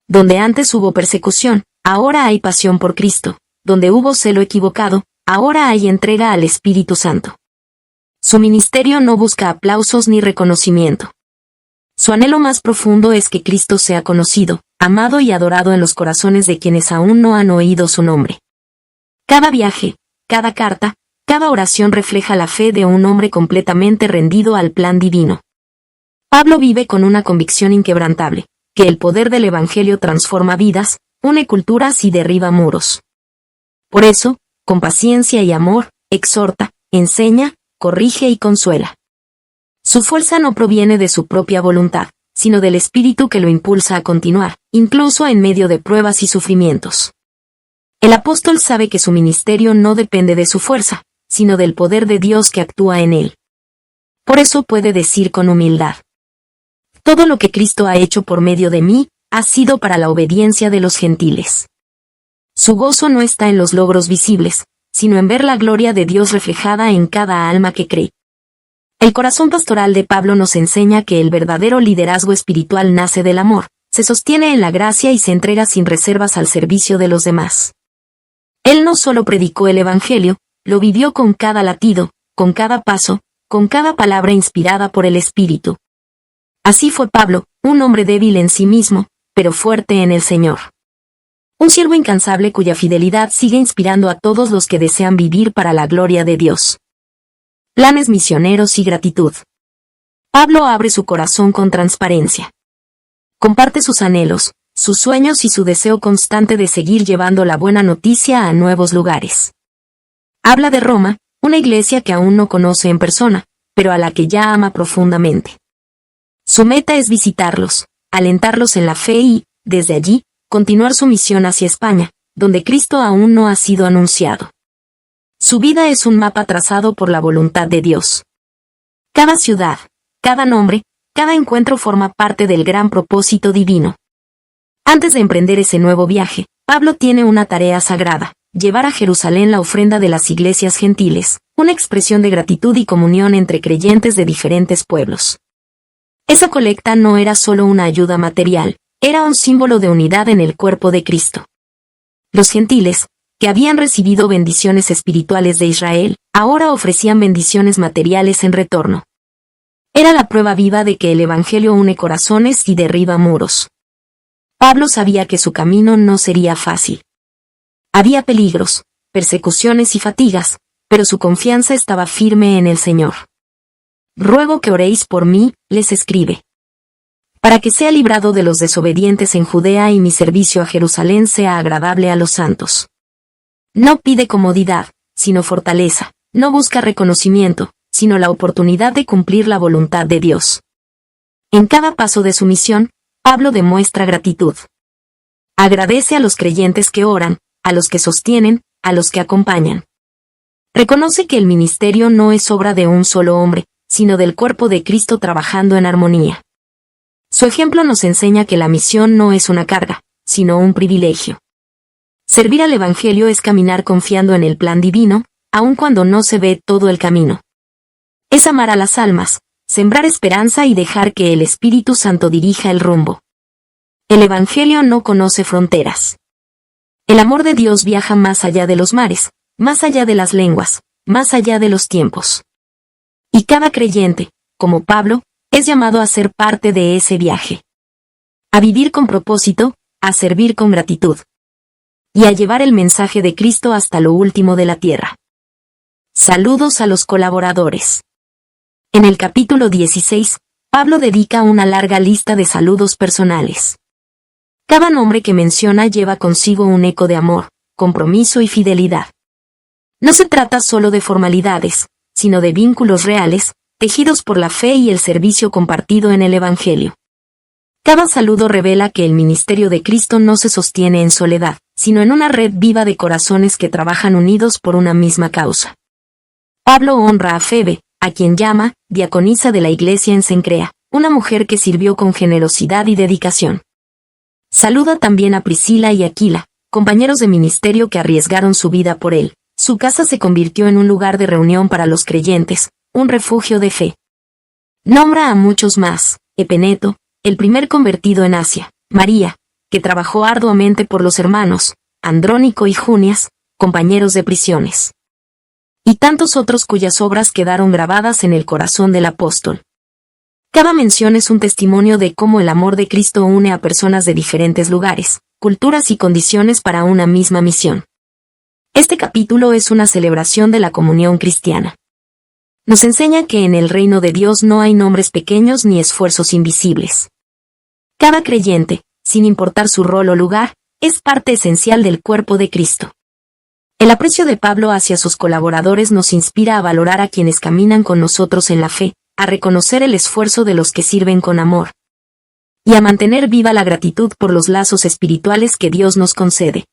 S1: Donde antes hubo persecución, ahora hay pasión por Cristo, donde hubo celo equivocado, ahora hay entrega al Espíritu Santo. Su ministerio no busca aplausos ni reconocimiento. Su anhelo más profundo es que Cristo sea conocido, amado y adorado en los corazones de quienes aún no han oído su nombre. Cada viaje, cada carta, cada oración refleja la fe de un hombre completamente rendido al plan divino. Pablo vive con una convicción inquebrantable, que el poder del Evangelio transforma vidas, une culturas y derriba muros. Por eso, con paciencia y amor, exhorta, enseña, corrige y consuela. Su fuerza no proviene de su propia voluntad, sino del Espíritu que lo impulsa a continuar, incluso en medio de pruebas y sufrimientos. El apóstol sabe que su ministerio no depende de su fuerza, sino del poder de Dios que actúa en él. Por eso puede decir con humildad: todo lo que Cristo ha hecho por medio de mí, ha sido para la obediencia de los gentiles. Su gozo no está en los logros visibles, sino en ver la gloria de Dios reflejada en cada alma que cree. El corazón pastoral de Pablo nos enseña que el verdadero liderazgo espiritual nace del amor, se sostiene en la gracia y se entrega sin reservas al servicio de los demás. Él no solo predicó el Evangelio, lo vivió con cada latido, con cada paso, con cada palabra inspirada por el Espíritu. Así fue Pablo, un hombre débil en sí mismo, pero fuerte en el Señor. Un siervo incansable cuya fidelidad sigue inspirando a todos los que desean vivir para la gloria de Dios. Planes misioneros y gratitud. Pablo abre su corazón con transparencia. Comparte sus anhelos, sus sueños y su deseo constante de seguir llevando la buena noticia a nuevos lugares. Habla de Roma, una iglesia que aún no conoce en persona, pero a la que ya ama profundamente. Su meta es visitarlos, alentarlos en la fe y, desde allí, continuar su misión hacia España, donde Cristo aún no ha sido anunciado. Su vida es un mapa trazado por la voluntad de Dios. Cada ciudad, cada nombre, cada encuentro forma parte del gran propósito divino. Antes de emprender ese nuevo viaje, Pablo tiene una tarea sagrada: llevar a Jerusalén la ofrenda de las iglesias gentiles, una expresión de gratitud y comunión entre creyentes de diferentes pueblos. Esa colecta no era solo una ayuda material, era un símbolo de unidad en el cuerpo de Cristo. Los gentiles, que habían recibido bendiciones espirituales de Israel, ahora ofrecían bendiciones materiales en retorno. Era la prueba viva de que el Evangelio une corazones y derriba muros. Pablo sabía que su camino no sería fácil. Había peligros, persecuciones y fatigas, pero su confianza estaba firme en el Señor. Ruego que oréis por mí, les escribe, para que sea librado de los desobedientes en Judea y mi servicio a Jerusalén sea agradable a los santos. No pide comodidad, sino fortaleza, no busca reconocimiento, sino la oportunidad de cumplir la voluntad de Dios. En cada paso de su misión, Pablo demuestra gratitud. Agradece a los creyentes que oran, a los que sostienen, a los que acompañan. Reconoce que el ministerio no es obra de un solo hombre, sino del cuerpo de Cristo trabajando en armonía. Su ejemplo nos enseña que la misión no es una carga, sino un privilegio. Servir al Evangelio es caminar confiando en el plan divino, aun cuando no se ve todo el camino. Es amar a las almas, sembrar esperanza y dejar que el Espíritu Santo dirija el rumbo. El Evangelio no conoce fronteras. El amor de Dios viaja más allá de los mares, más allá de las lenguas, más allá de los tiempos. Y cada creyente, como Pablo, es llamado a ser parte de ese viaje. A vivir con propósito, a servir con gratitud. Y a llevar el mensaje de Cristo hasta lo último de la tierra. Saludos a los colaboradores. En el capítulo 16, Pablo dedica una larga lista de saludos personales. Cada nombre que menciona lleva consigo un eco de amor, compromiso y fidelidad. No se trata solo de formalidades, sino de vínculos reales, tejidos por la fe y el servicio compartido en el Evangelio. Cada saludo revela que el ministerio de Cristo no se sostiene en soledad, sino en una red viva de corazones que trabajan unidos por una misma causa. Pablo honra a Febe, a quien llama diaconisa de la iglesia en Cencrea, una mujer que sirvió con generosidad y dedicación. Saluda también a Priscila y Aquila, compañeros de ministerio que arriesgaron su vida por él. Su casa se convirtió en un lugar de reunión para los creyentes, un refugio de fe. Nombra a muchos más: Epeneto, el primer convertido en Asia; María, que trabajó arduamente por los hermanos; Andrónico y Junias, compañeros de prisiones. Y tantos otros cuyas obras quedaron grabadas en el corazón del apóstol. Cada mención es un testimonio de cómo el amor de Cristo une a personas de diferentes lugares, culturas y condiciones para una misma misión. Este capítulo es una celebración de la comunión cristiana. Nos enseña que en el reino de Dios no hay nombres pequeños ni esfuerzos invisibles. Cada creyente, sin importar su rol o lugar, es parte esencial del cuerpo de Cristo. El aprecio de Pablo hacia sus colaboradores nos inspira a valorar a quienes caminan con nosotros en la fe, a reconocer el esfuerzo de los que sirven con amor. y a mantener viva la gratitud por los lazos espirituales que Dios nos concede.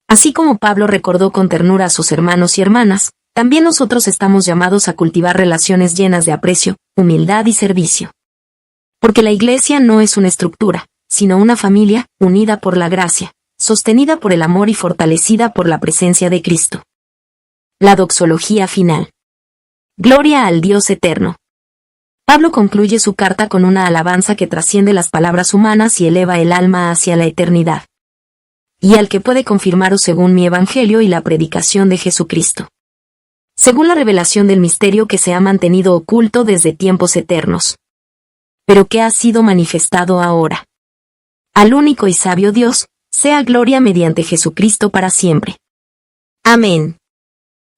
S1: Así como Pablo recordó con ternura a sus hermanos y hermanas, también nosotros estamos llamados a cultivar relaciones llenas de aprecio, humildad y servicio. Porque la Iglesia no es una estructura, sino una familia, unida por la gracia, sostenida por el amor y fortalecida por la presencia de Cristo. La doxología final. Gloria al Dios eterno. Pablo concluye su carta con una alabanza que trasciende las palabras humanas y eleva el alma hacia la eternidad. Y al que puede confirmaros según mi evangelio y la predicación de Jesucristo. Según la revelación del misterio que se ha mantenido oculto desde tiempos eternos. Pero que ha sido manifestado ahora. Al único y sabio Dios, sea gloria mediante Jesucristo para siempre. Amén.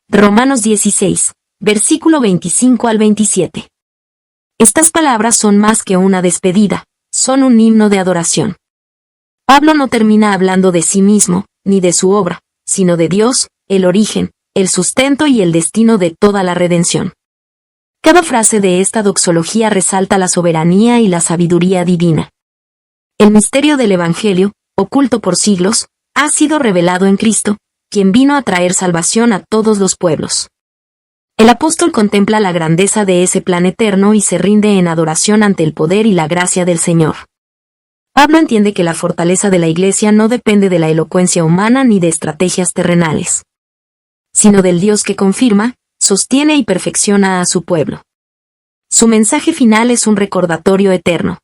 S1: Romanos 16, versículo 25 al 27. Estas palabras son más que una despedida, son un himno de adoración. Pablo no termina hablando de sí mismo, ni de su obra, sino de Dios, el origen, el sustento y el destino de toda la redención. Cada frase de esta doxología resalta la soberanía y la sabiduría divina. El misterio del Evangelio, oculto por siglos, ha sido revelado en Cristo, quien vino a traer salvación a todos los pueblos. El apóstol contempla la grandeza de ese plan eterno y se rinde en adoración ante el poder y la gracia del Señor. Pablo entiende que la fortaleza de la Iglesia no depende de la elocuencia humana ni de estrategias terrenales, sino del Dios que confirma, sostiene y perfecciona a su pueblo. Su mensaje final es un recordatorio eterno.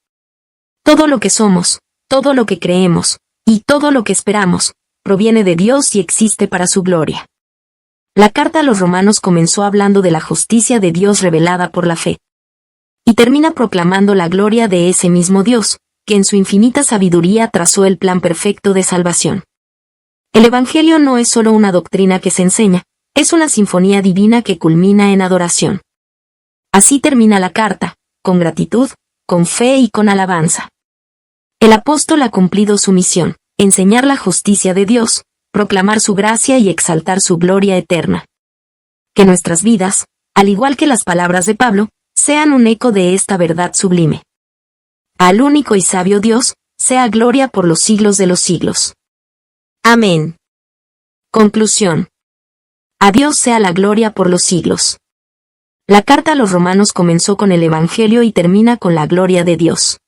S1: Todo lo que somos, todo lo que creemos, y todo lo que esperamos, proviene de Dios y existe para su gloria. La carta a los romanos comenzó hablando de la justicia de Dios revelada por la fe. Y termina proclamando la gloria de ese mismo Dios, que en su infinita sabiduría trazó el plan perfecto de salvación. El Evangelio no es solo una doctrina que se enseña, es una sinfonía divina que culmina en adoración. Así termina la carta, con gratitud, con fe y con alabanza. El apóstol ha cumplido su misión, enseñar la justicia de Dios, proclamar su gracia y exaltar su gloria eterna. Que nuestras vidas, al igual que las palabras de Pablo, sean un eco de esta verdad sublime. Al único y sabio Dios, sea gloria por los siglos de los siglos. Amén. Conclusión. A Dios sea la gloria por los siglos. La carta a los romanos comenzó con el Evangelio y termina con la gloria de Dios.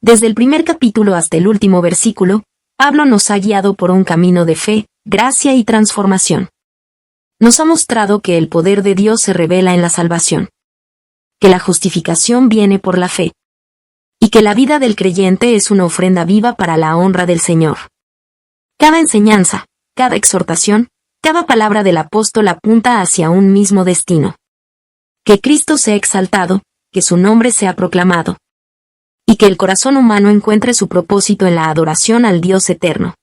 S1: Desde el primer capítulo hasta el último versículo, Pablo nos ha guiado por un camino de fe, gracia y transformación. Nos ha mostrado que el poder de Dios se revela en la salvación. Que la justificación viene por la fe. Y que la vida del creyente es una ofrenda viva para la honra del Señor. Cada enseñanza, cada exhortación, cada palabra del apóstol apunta hacia un mismo destino. Que Cristo sea exaltado, que su nombre sea proclamado. Y que el corazón humano encuentre su propósito en la adoración al Dios eterno.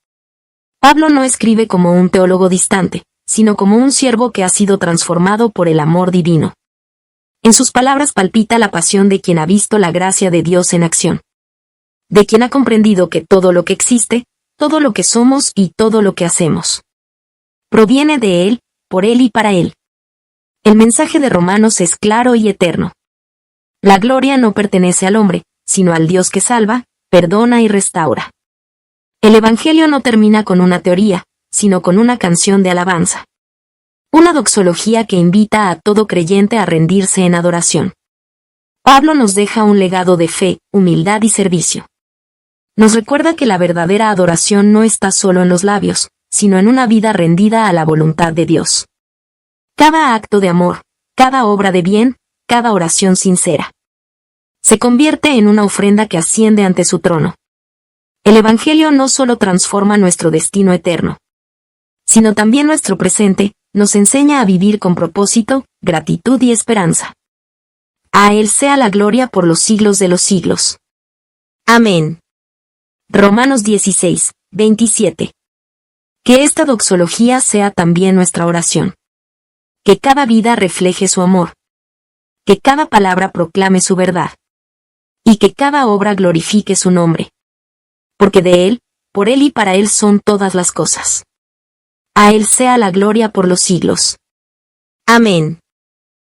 S1: Pablo no escribe como un teólogo distante, sino como un siervo que ha sido transformado por el amor divino. En sus palabras palpita la pasión de quien ha visto la gracia de Dios en acción. De quien ha comprendido que todo lo que existe, todo lo que somos y todo lo que hacemos, proviene de Él, por Él y para Él. El mensaje de Romanos es claro y eterno. La gloria no pertenece al hombre, sino al Dios que salva, perdona y restaura. El Evangelio no termina con una teoría, sino con una canción de alabanza. Una doxología que invita a todo creyente a rendirse en adoración. Pablo nos deja un legado de fe, humildad y servicio. Nos recuerda que la verdadera adoración no está solo en los labios, sino en una vida rendida a la voluntad de Dios. Cada acto de amor, cada obra de bien, cada oración sincera, se convierte en una ofrenda que asciende ante su trono. El Evangelio no solo transforma nuestro destino eterno, sino también nuestro presente, nos enseña a vivir con propósito, gratitud y esperanza. A Él sea la gloria por los siglos de los siglos. Amén. Romanos 16, 27. Que esta doxología sea también nuestra oración. Que cada vida refleje su amor. Que cada palabra proclame su verdad. Y que cada obra glorifique su nombre. Porque de Él, por Él y para Él son todas las cosas. A Él sea la gloria por los siglos. Amén.